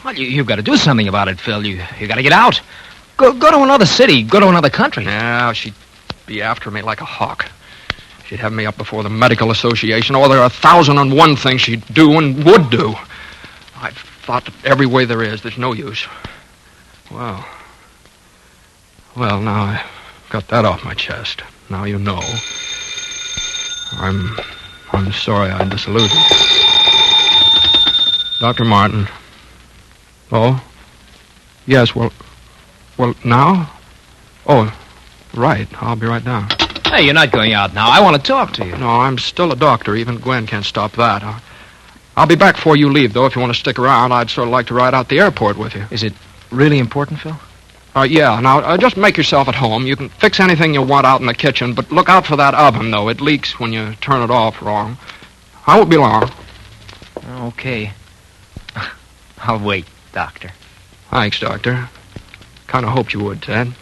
Well, you've got to do something about it, Phil. You got to get out. Go to another city. Go to another country.
Yeah, she'd be after me like a hawk. She'd have me up before the medical association. Oh, there are 1,001 things she'd do and would do. I've thought that every way there is, there's no use. Well, now I've got that off my chest. Now you know. I'm I'm sorry I disillusioned you. Dr. Martin. Oh? Yes, well, now? Oh, right. I'll be right down.
Hey, you're not going out now. I want to talk to you.
No, I'm still a doctor. Even Gwen can't stop that. I'll be back before you leave, though. If you want to stick around, I'd sort of like to ride out the airport with you.
Is it really important, Phil?
Yeah. Now, just make yourself at home. You can fix anything you want out in the kitchen, but look out for that oven, though. It leaks when you turn it off wrong. I won't be long.
Okay. I'll wait, Doctor.
Thanks, Doctor. Kind of hoped you would, Ted.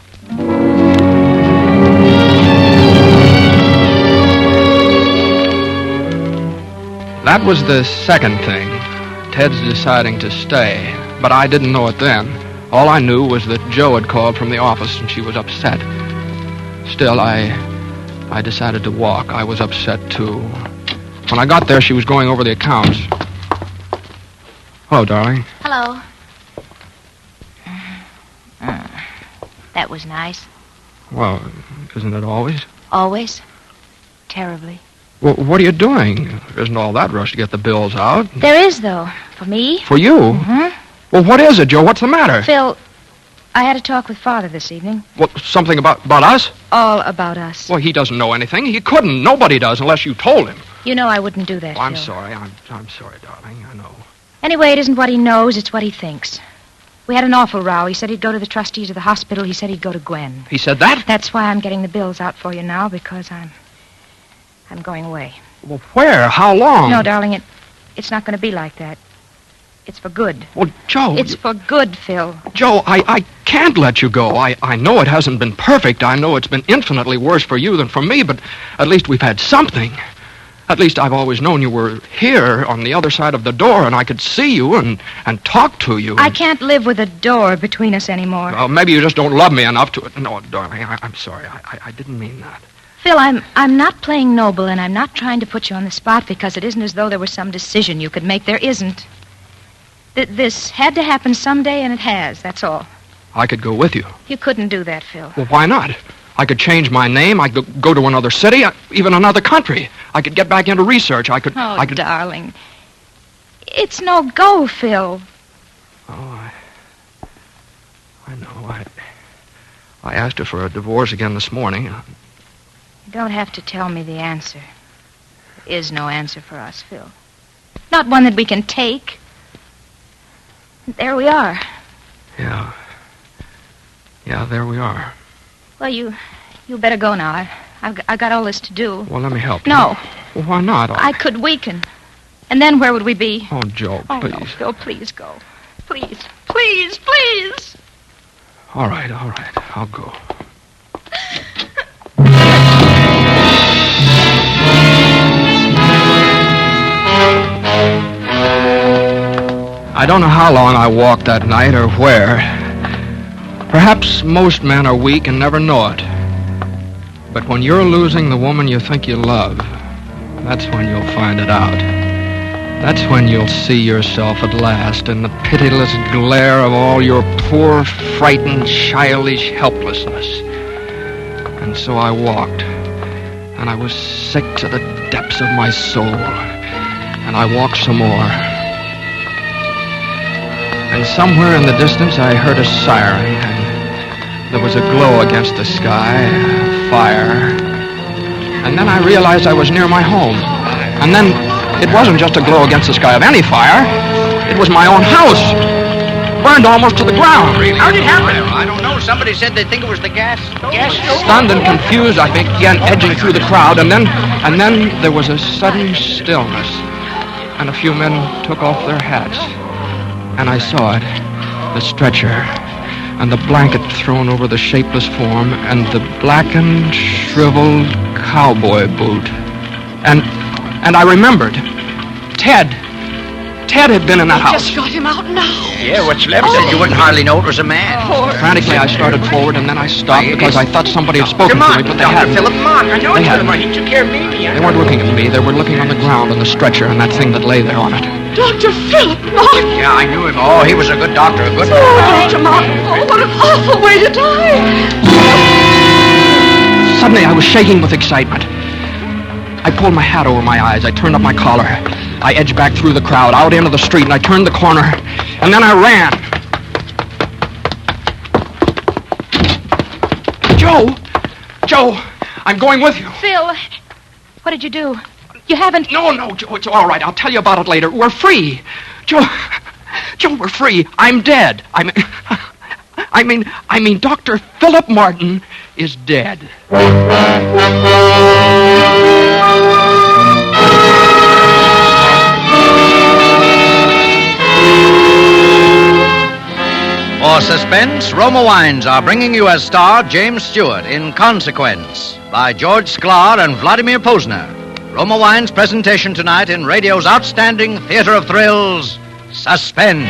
That was the second thing, Ted's deciding to stay. But I didn't know it then. All I knew was that Jo had called from the office and she was upset. Still, I decided to walk. I was upset, too. When I got there, she was going over the accounts. Hello, darling.
Hello. That was nice.
Well, isn't it always?
Always? Terribly.
Well, what are you doing? There isn't all that rush to get the bills out.
There is, though. For me.
For you?
Mm-hmm.
Well, what is it, Jo? What's the matter?
Phil, I had a talk with Father this evening.
What, something about us?
All about us.
Well, he doesn't know anything. He couldn't. Nobody does unless you told him.
You know I wouldn't do that,
Well, I'm
Phil.
sorry. I'm sorry, darling. I know.
Anyway, it isn't what he knows, it's what he thinks. We had an awful row. He said he'd go to the trustees of the hospital. He said he'd go to Gwen.
He said that?
That's why I'm getting the bills out for you now, because I'm going away.
Well, where? How long?
No, darling, it's not going to be like that. It's for good.
Well, Jo...
It's for good, Phil.
Jo, I can't let you go. I know it hasn't been perfect. I know it's been infinitely worse for you than for me, but at least we've had something. At least I've always known you were here on the other side of the door, and I could see you and talk to you.
I can't live with a door between us anymore.
Well, maybe you just don't love me enough to... No, darling, I'm sorry. I didn't mean that.
Phil, I'm not playing noble, and I'm not trying to put you on the spot because it isn't as though there was some decision you could make. There isn't. This had to happen someday, and it has. That's all.
I could go with you.
You couldn't do that, Phil.
Well, why not? I could change my name. I could go to another city, even another country. I could get back into research. I could...
Darling. It's no go, Phil.
Oh, I know. I asked her for a divorce again this morning.
You don't have to tell me the answer. There is no answer for us, Phil. Not one that we can take. There we are.
Yeah, there we are.
Well, you better go now. I've got all this to do.
Well, let me help
you. No.
Well, why not?
I could weaken. And then where would we be?
Oh, Jo, please.
No, Phil, please go. Please, please, please.
All right. I'll go. I don't know how long I walked that night or where. Perhaps most men are weak and never know it. But when you're losing the woman you think you love, that's when you'll find it out. That's when you'll see yourself at last in the pitiless glare of all your poor, frightened, childish helplessness. And so I walked, and I was sick to the depths of my soul. And I walked some more. And somewhere in the distance I heard a siren, and there was a glow against the sky, a fire. And then I realized I was near my home. And then it wasn't just a glow against the sky of any fire. It was my own house, burned almost to the ground.
How did it happen? I don't know. Somebody said they think it was the gas stove.
Stunned and confused, I began edging through the crowd, and then there was a sudden stillness, and a few men took off their hats. And I saw it, the stretcher, and the blanket thrown over the shapeless form, and the blackened, shriveled cowboy boot. And I remembered. Ted had been in that house.
Just got him out now.
Yeah, what's left of it? You wouldn't hardly know it was a man.
Frantically, I started forward, and then I stopped because I thought somebody had spoken to me, but they hadn't.
Philip, come on. I know
They
it's
hadn't.
Philip. He took care of me.
They weren't looking at me. They were looking on the ground on the stretcher and that thing that lay there on it.
Dr. Philip Martin.
Yeah, I knew him. Oh, he was a good doctor. A good
Oh, Dr. Martin. Oh, what an awful way to die.
Suddenly, I was shaking with excitement. I pulled my hat over my eyes. I turned up my collar. I edged back through the crowd, out into the street, and I turned the corner. And then I ran. Joe, I'm going with you.
Phil, what did you do? You haven't...
No, Joe, it's all right. I'll tell you about it later. We're free. Joe, we're free. I'm dead. I mean, Dr. Philip Martin is dead.
For Suspense, Roma Wines are bringing you as star James Stewart in Consequence by George Sklar and Vladimir Posner. Roma Wines' presentation tonight in radio's outstanding theater of thrills, Suspense.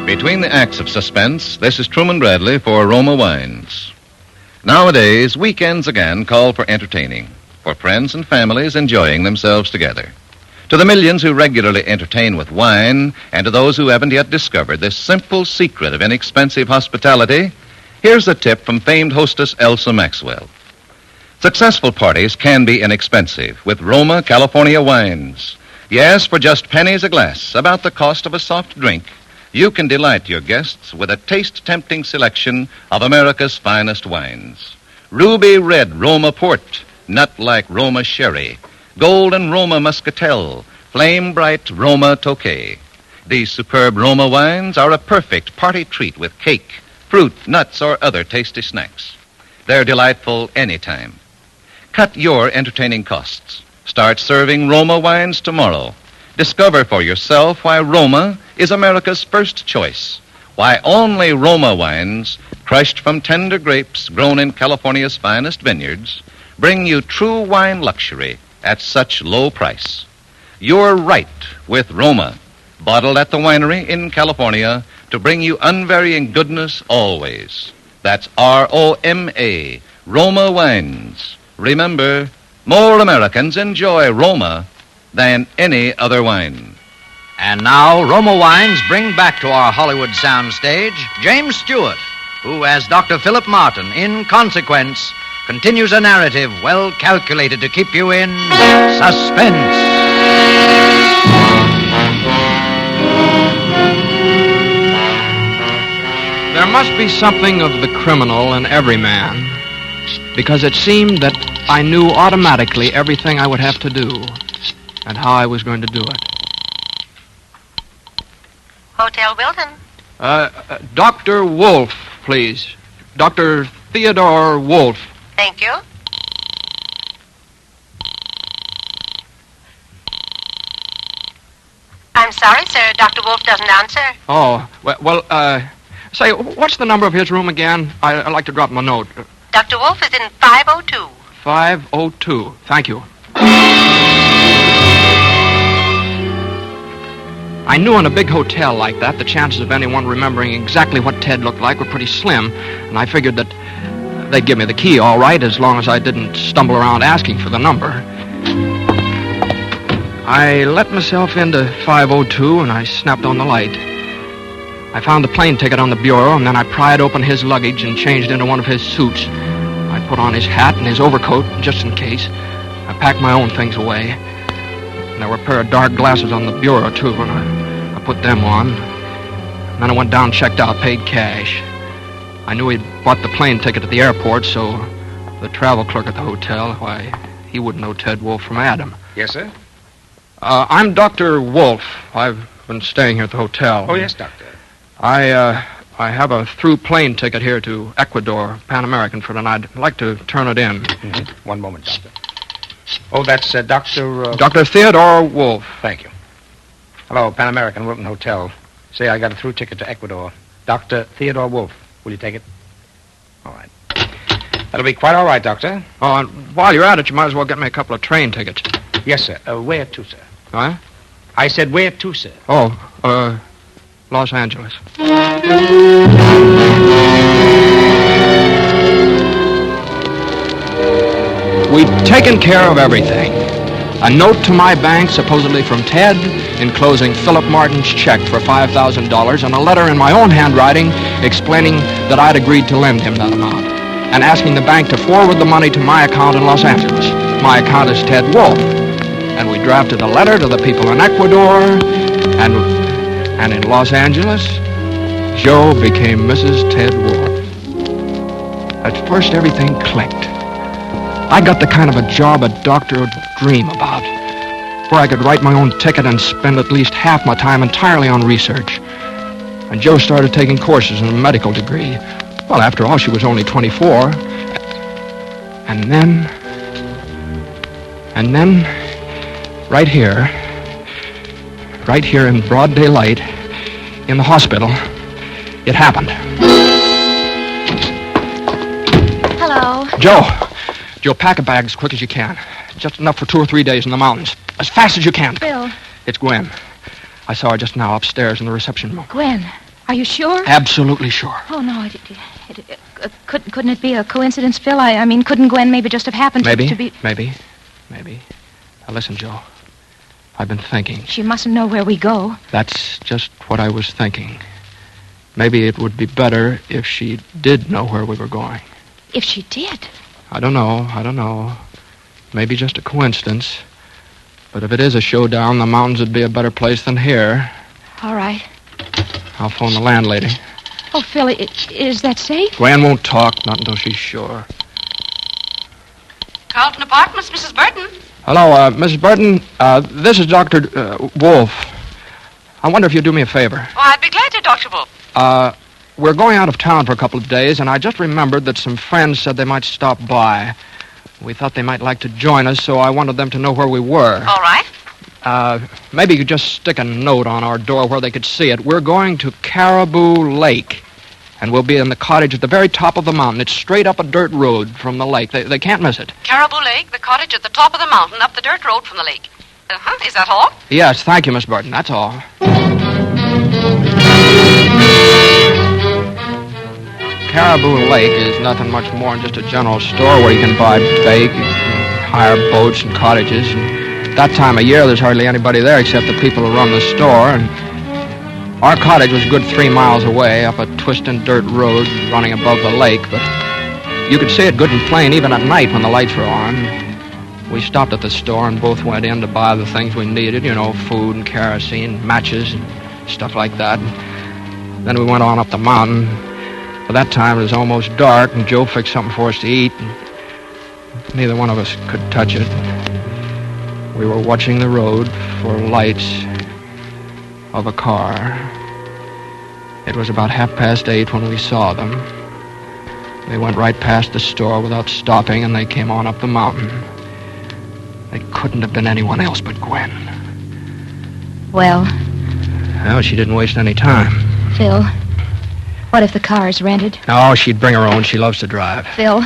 Between the acts of Suspense, this is Truman Bradley for Roma Wines. Nowadays, weekends again call for entertaining, for friends and families enjoying themselves together. To the millions who regularly entertain with wine, and to those who haven't yet discovered this simple secret of inexpensive hospitality, here's a tip from famed hostess Elsa Maxwell. Successful parties can be inexpensive with Roma California wines. Yes, for just pennies a glass, about the cost of a soft drink, you can delight your guests with a taste-tempting selection of America's finest wines. Ruby red Roma port, nut-like Roma sherry, golden Roma muscatel, flame-bright Roma tokay. These superb Roma wines are a perfect party treat with cake, fruit, nuts, or other tasty snacks. They're delightful anytime. Cut your entertaining costs. Start serving Roma wines tomorrow. Discover for yourself why Roma is America's first choice. Why only Roma wines, crushed from tender grapes grown in California's finest vineyards, bring you true wine luxury at such low price. You're right with Roma, bottled at the winery in California to bring you unvarying goodness always. That's R-O-M-A, Roma Wines. Remember, more Americans enjoy Roma than any other wine.
And now, Roma Wines bring back to our Hollywood soundstage James Stewart, who, as Dr. Philip Martin, in Consequence, continues a narrative well calculated to keep you in suspense.
There must be something of the criminal in every man, because it seemed that I knew automatically everything I would have to do and how I was going to do it.
Hotel Wilton.
Dr. Wolf, please. Dr. Theodore Wolf.
Thank you. I'm sorry, sir. Dr. Wolf doesn't answer.
Oh, say, what's the number of his room again? I'd like to drop him a note.
Dr. Wolf is in 502.
502. Thank you. I knew in a big hotel like that, the chances of anyone remembering exactly what Ted looked like were pretty slim, and I figured that they'd give me the key all right as long as I didn't stumble around asking for the number. I let myself into 502, and I snapped on the light. I found the plane ticket on the bureau, and then I pried open his luggage and changed into one of his suits. I put on his hat and his overcoat, just in case. I packed my own things away. And there were a pair of dark glasses on the bureau, too, and I put them on. And then I went down, checked out, paid cash. I knew he'd bought the plane ticket at the airport, so the travel clerk at the hotel, why, he wouldn't know Ted Wolf from Adam.
Yes, sir?
I'm Dr. Wolf. I've been staying here at the hotel.
Oh, yes, doctor.
I have a through plane ticket here to Ecuador, Pan American, for tonight. I'd like to turn it in.
Mm-hmm. One moment, doctor. Oh, that's Dr.
Dr. Theodore Wolf.
Thank you. Hello, Pan American, Wilton Hotel. Say I got a through ticket to Ecuador. Dr. Theodore Wolf. Will you take it? All right. That'll be quite all right, doctor.
Oh, and while you're at it, you might as well get me a couple of train tickets.
Yes, sir. Where to, sir?
Huh?
I said where to, sir.
Oh, Los Angeles. We'd taken care of everything. A note to my bank, supposedly from Ted, enclosing Philip Martin's check for $5,000, and a letter in my own handwriting explaining that I'd agreed to lend him that amount, and asking the bank to forward the money to my account in Los Angeles. My account is Ted Wolf. And we drafted a letter to the people in Ecuador, and in Los Angeles, Joe became Mrs. Ted Wolf. At first, everything clicked. I got the kind of a job a doctor would dream about, where I could write my own ticket and spend at least half my time entirely on research. And Joe started taking courses in a medical degree. Well, after all, she was only 24. And then, right here in broad daylight, in the hospital, it happened.
Hello.
Joe, pack a bag as quick as you can. Just enough for 2 or 3 days in the mountains. As fast as you can.
Phil.
It's Gwen. I saw her just now upstairs in the reception room.
Gwen, are you sure?
Absolutely sure.
Oh, no, couldn't it be a coincidence, Phil? I mean, couldn't Gwen maybe just have happened to be...
Maybe. Now, listen, Joe. I've been thinking.
She mustn't know where we go.
That's just what I was thinking. Maybe it would be better if she did know where we were going.
If she did?
I don't know. Maybe just a coincidence. But if it is a showdown, the mountains would be a better place than here.
All right.
I'll phone the landlady.
Oh, Phil, is that safe?
Gwen won't talk, not until she's sure.
Carlton Apartments, Mrs. Burton.
Hello, Mrs. Burton. This is Dr. Wolf. I wonder if you'd do me a favor.
Oh, I'd be glad to, Dr. Wolf.
We're going out of town for a couple of days, and I just remembered that some friends said they might stop by. We thought they might like to join us, so I wanted them to know where we were.
All right.
Maybe you could just stick a note on our door where they could see it. We're going to Caribou Lake, and we'll be in the cottage at the very top of the mountain. It's straight up a dirt road from the lake. They can't miss it.
Caribou Lake, the cottage at the top of the mountain, up the dirt road from the lake. Is that all?
Yes, thank you, Miss Burton. That's all. Caribou Lake is nothing much more than just a general store where you can buy bake, hire boats and cottages. And that time of year, there's hardly anybody there except the people who run the store. And our cottage was a good 3 miles away, up a twisting dirt road running above the lake. But you could see it good and plain even at night when the lights were on. We stopped at the store and both went in to buy the things we needed, food and kerosene, matches and stuff like that. And then we went on up the mountain. By that time, it was almost dark, and Joe fixed something for us to eat, and neither one of us could touch it. We were watching the road for lights of a car. It was about 8:30 when we saw them. They went right past the store without stopping, and they came on up the mountain. They couldn't have been anyone else but Gwen.
Well,
she didn't waste any time.
Phil, what if the car is rented?
No, she'd bring her own. She loves to drive.
Phil,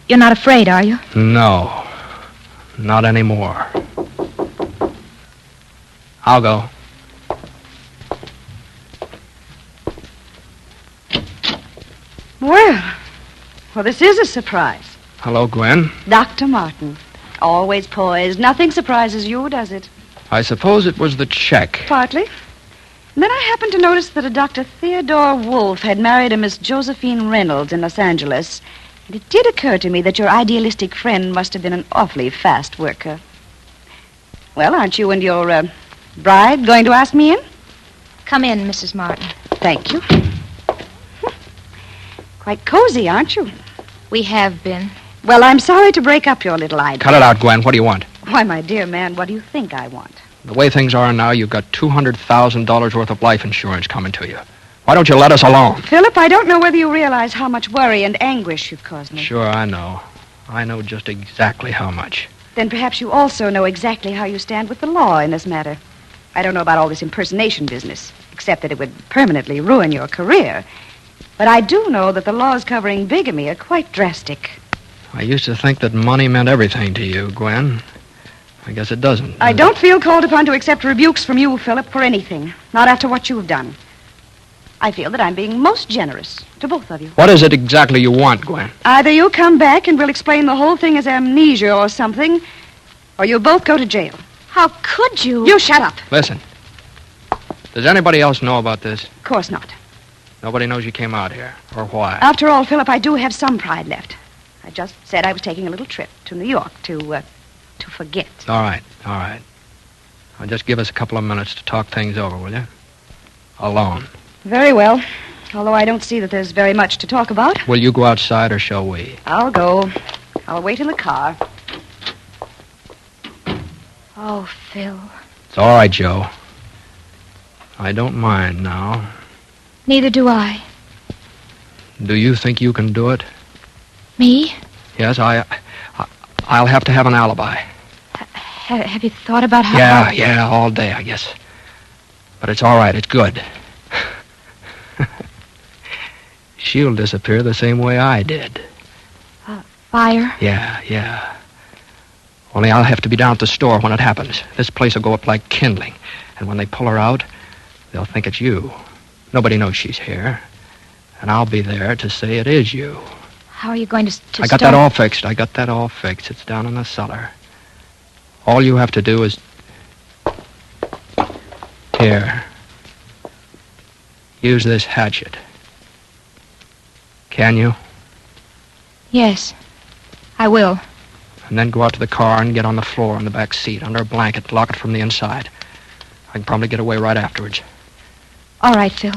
you're not afraid, are you?
No, not anymore. I'll go.
Well, this is a surprise.
Hello, Gwen.
Dr. Martin. Always poised. Nothing surprises you, does it?
I suppose it was the check.
Partly. And then I happened to notice that a Dr. Theodore Wolfe had married a Miss Josephine Reynolds in Los Angeles. And it did occur to me that your idealistic friend must have been an awfully fast worker. Well, aren't you and your bride going to ask me in?
Come in, Mrs. Martin.
Thank you. Quite cozy, aren't you?
We have been.
Well, I'm sorry to break up your little idea.
Cut it out, Gwen. What do you want?
Why, my dear man, what do you think I want?
The way things are now, you've got $200,000 worth of life insurance coming to you. Why don't you let us alone?
Philip, I don't know whether you realize how much worry and anguish you've caused me.
Sure, I know. I know just exactly how much.
Then perhaps you also know exactly how you stand with the law in this matter. I don't know about all this impersonation business, except that it would permanently ruin your career. But I do know that the laws covering bigamy are quite drastic.
I used to think that money meant everything to you, Gwen. I guess it doesn't.
I don't feel called upon to accept rebukes from you, Philip, for anything. Not after what you've done. I feel that I'm being most generous to both of you.
What is it exactly you want, Gwen?
Either you come back and we'll explain the whole thing as amnesia or something, or you'll both go to jail.
How could you?
You shut up.
Listen. Does anybody else know about this?
Of course not.
Nobody knows you came out here, or why.
After all, Philip, I do have some pride left. I just said I was taking a little trip to New York to forget.
All right. Well, just give us a couple of minutes to talk things over, will you? Alone.
Very well. Although I don't see that there's very much to talk about.
Will you go outside, or shall we?
I'll go. I'll wait in the car.
Oh, Phil.
It's all right, Joe. I don't mind now.
Neither do I.
Do you think you can do it?
Me?
Yes, I'll have to have an alibi.
Have you thought about how...
Yeah, all day, I guess. But it's all right, it's good. She'll disappear the same way I did.
Fire?
Yeah. Only I'll have to be down at the store when it happens. This place will go up like kindling. And when they pull her out, they'll think it's you. Nobody knows she's here. And I'll be there to say it is you.
How are you going to
I got that all fixed. It's down in the cellar. All you have to do is... Here. Use this hatchet. Can you?
Yes, I will.
And then go out to the car and get on the floor in the back seat under a blanket. Lock it from the inside. I can probably get away right afterwards.
All right, Phil.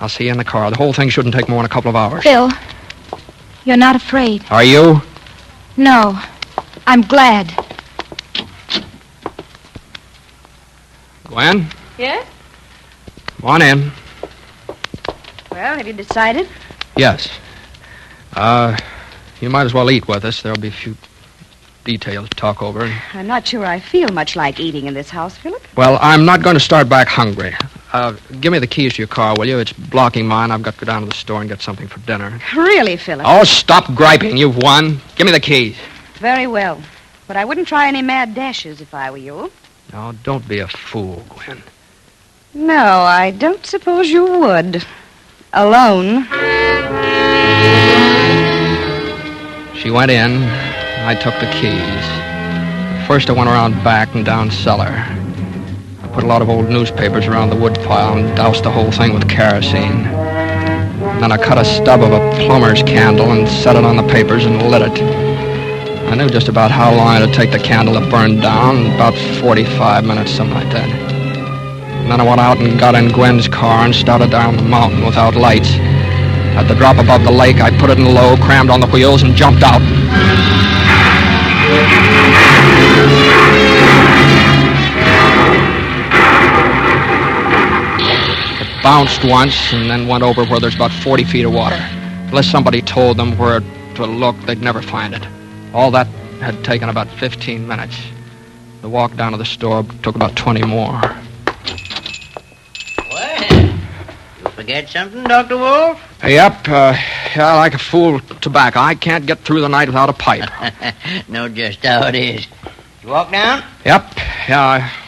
I'll see you in the car. The whole thing shouldn't take more than a couple of hours.
Phil, you're not afraid.
Are you?
No, I'm glad.
Gwen?
Yes?
Come on in.
Well, have you decided?
Yes. You might as well eat with us. There'll be a few details to talk over.
I'm not sure I feel much like eating in this house, Philip.
Well, I'm not going to start back hungry. Give me the keys to your car, will you? It's blocking mine. I've got to go down to the store and get something for dinner.
Really, Philip?
Oh, stop griping. You've won. Give me the keys.
Very well. But I wouldn't try any mad dashes if I were you.
No, don't be a fool, Gwen.
No, I don't suppose you would. Alone.
She went in. I took the keys. First, I went around back and down cellar. I put a lot of old newspapers around the wood pile and doused the whole thing with kerosene. Then I cut a stub of a plumber's candle and set it on the papers and lit it. I knew just about how long it'd take the candle to burn down, about 45 minutes, something like that. And then I went out and got in Gwen's car and started down the mountain without lights. At the drop above the lake, I put it in low, crammed on the wheels, and jumped out. It bounced once and then went over where there's about 40 feet of water. Unless somebody told them where to look, they'd never find it. All that had taken about 15 minutes. The walk down to the store took about 20 more.
Forget something, Dr. Wolf?
Yep, like a fool tobacco. I can't get through the night without a pipe.
Know just how it is. You walk down?
Yep,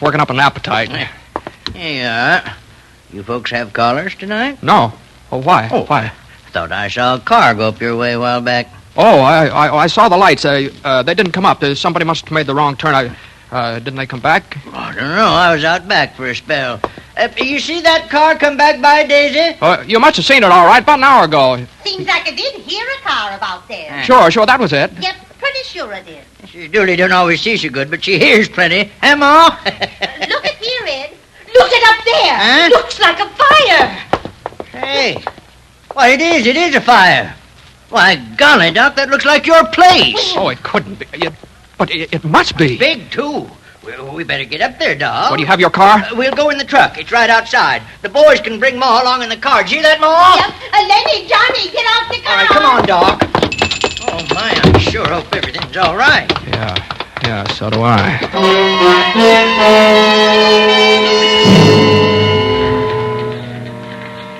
working up an appetite.
Here you are. You folks have callers tonight?
No. Oh, why? Why?
Thought I saw a car go up your way a while back.
Oh, I saw the lights. They didn't come up. Somebody must have made the wrong turn. Didn't they come back?
I don't know. I was out back for a spell. You see that car come back by, Daisy?
You must have seen it all right about an hour ago.
Seems like I did hear a car about there.
Sure, that was it.
Yep, pretty sure I did.
She really don't always see so good, but she hears plenty. Huh, Ma?
Look at here, Ed. Look it up there.
Huh?
Looks like a fire.
Hey. Why, it is a fire. Why, golly, Doc, that looks like your place.
Oh, it couldn't be. But it must be.
Big, too. Well, we better get up there, Doc.
What, do you have your car?
We'll go in the truck. It's right outside. The boys can bring Ma along in the car. Did you hear that, Ma?
Yep. Lenny, Johnny, get out the car.
All right, come on, Doc. Oh, my, I sure hope everything's all right.
Yeah, so do I.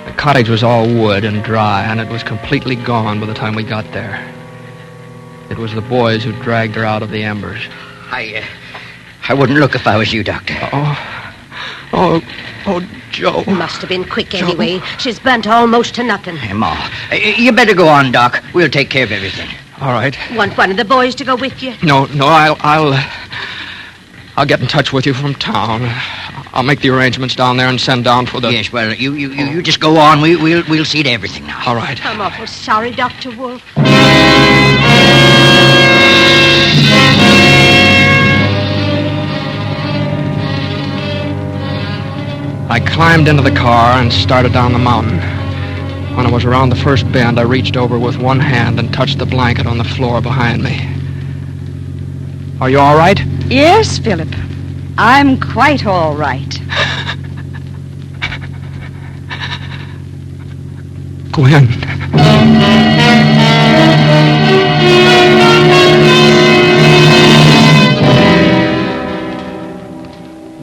The cottage was all wood and dry, and it was completely gone by the time we got there. It was the boys who dragged her out of the embers.
I wouldn't look if I was you, Doctor.
Oh, Joe.
Must have been quick anyway. She's burnt almost to nothing.
Hey, Ma, you better go on, Doc. We'll take care of everything.
All right.
Want one of the boys to go with you?
No, I'll get in touch with you from town. I'll make the arrangements down there and send down for the...
Yes, well, you just go on. We'll see to everything now.
All right.
I'm awful sorry, Dr. Wolf.
I climbed into the car and started down the mountain. When I was around the first bend, I reached over with one hand and touched the blanket on the floor behind me. Are you all right?
Yes, Philip. I'm quite all right.
Gwen.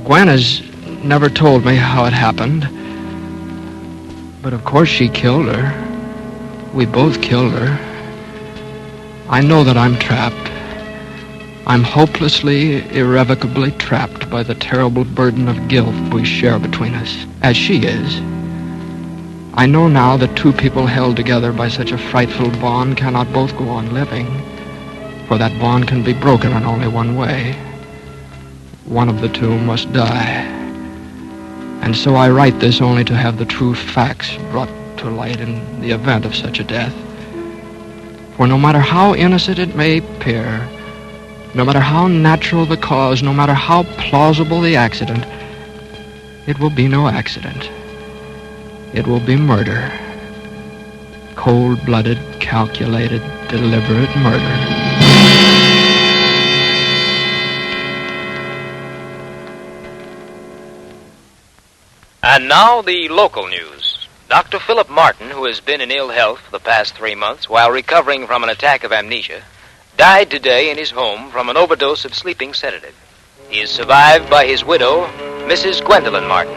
Gwen has never told me how it happened. But of course she killed her. We both killed her. I know that I'm trapped. I'm hopelessly, irrevocably trapped by the terrible burden of guilt we share between us, as she is. I know now that two people held together by such a frightful bond cannot both go on living, for that bond can be broken in only one way. One of the two must die. And so I write this only to have the true facts brought to light in the event of such a death. For no matter how innocent it may appear, no matter how natural the cause, no matter how plausible the accident, it will be no accident. It will be murder. Cold-blooded, calculated, deliberate murder.
And now the local news. Dr. Philip Martin, who has been in ill health for the past 3 months while recovering from an attack of amnesia, died today in his home from an overdose of sleeping sedative. He is survived by his widow, Mrs. Gwendolyn Martin.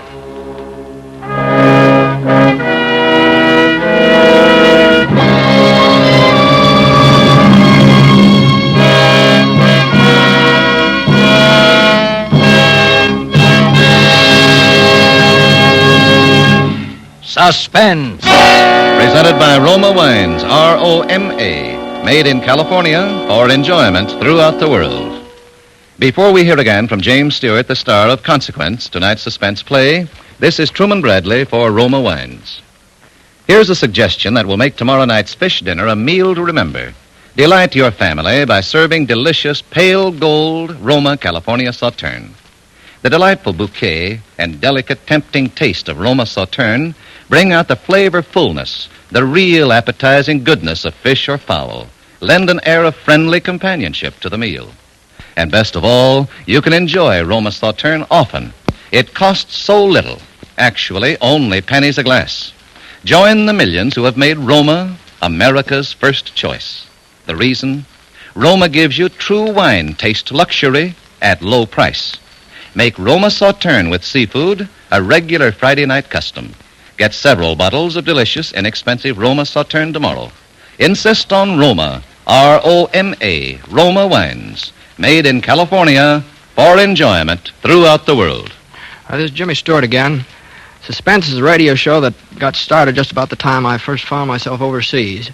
Suspense.
Presented by Roma Wines, R-O-M-A. Made in California for enjoyment throughout the world. Before we hear again from James Stewart, the star of Consequence, tonight's suspense play, this is Truman Bradley for Roma Wines. Here's a suggestion that will make tomorrow night's fish dinner a meal to remember. Delight your family by serving delicious pale gold Roma California Sauterne. The delightful bouquet and delicate, tempting taste of Roma Sauterne bring out the flavor fullness, the real appetizing goodness of fish or fowl. Lend an air of friendly companionship to the meal. And best of all, you can enjoy Roma Sauterne often. It costs so little, actually only pennies a glass. Join the millions who have made Roma America's first choice. The reason? Roma gives you true wine taste luxury at low price. Make Roma Sauterne with seafood a regular Friday night custom. Get several bottles of delicious, inexpensive Roma Sauterne tomorrow. Insist on Roma, R-O-M-A, Roma Wines, made in California for enjoyment throughout the world.
This is Jimmy Stewart again. Suspense is a radio show that got started just about the time I first found myself overseas.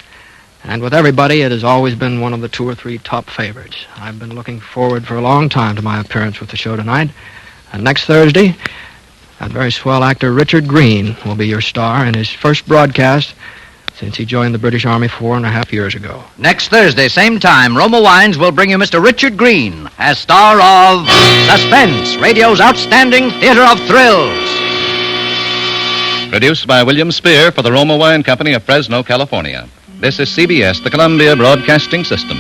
And with everybody, it has always been one of the 2 or 3 top favorites. I've been looking forward for a long time to my appearance with the show tonight. And next Thursday, that very swell actor Richard Green will be your star in his first broadcast since he joined the British Army 4.5 years ago.
Next Thursday, same time, Roma Wines will bring you Mr. Richard Green as star of Suspense, radio's outstanding theater of thrills.
Produced by William Spear for the Roma Wine Company of Fresno, California. This is CBS, the Columbia Broadcasting System.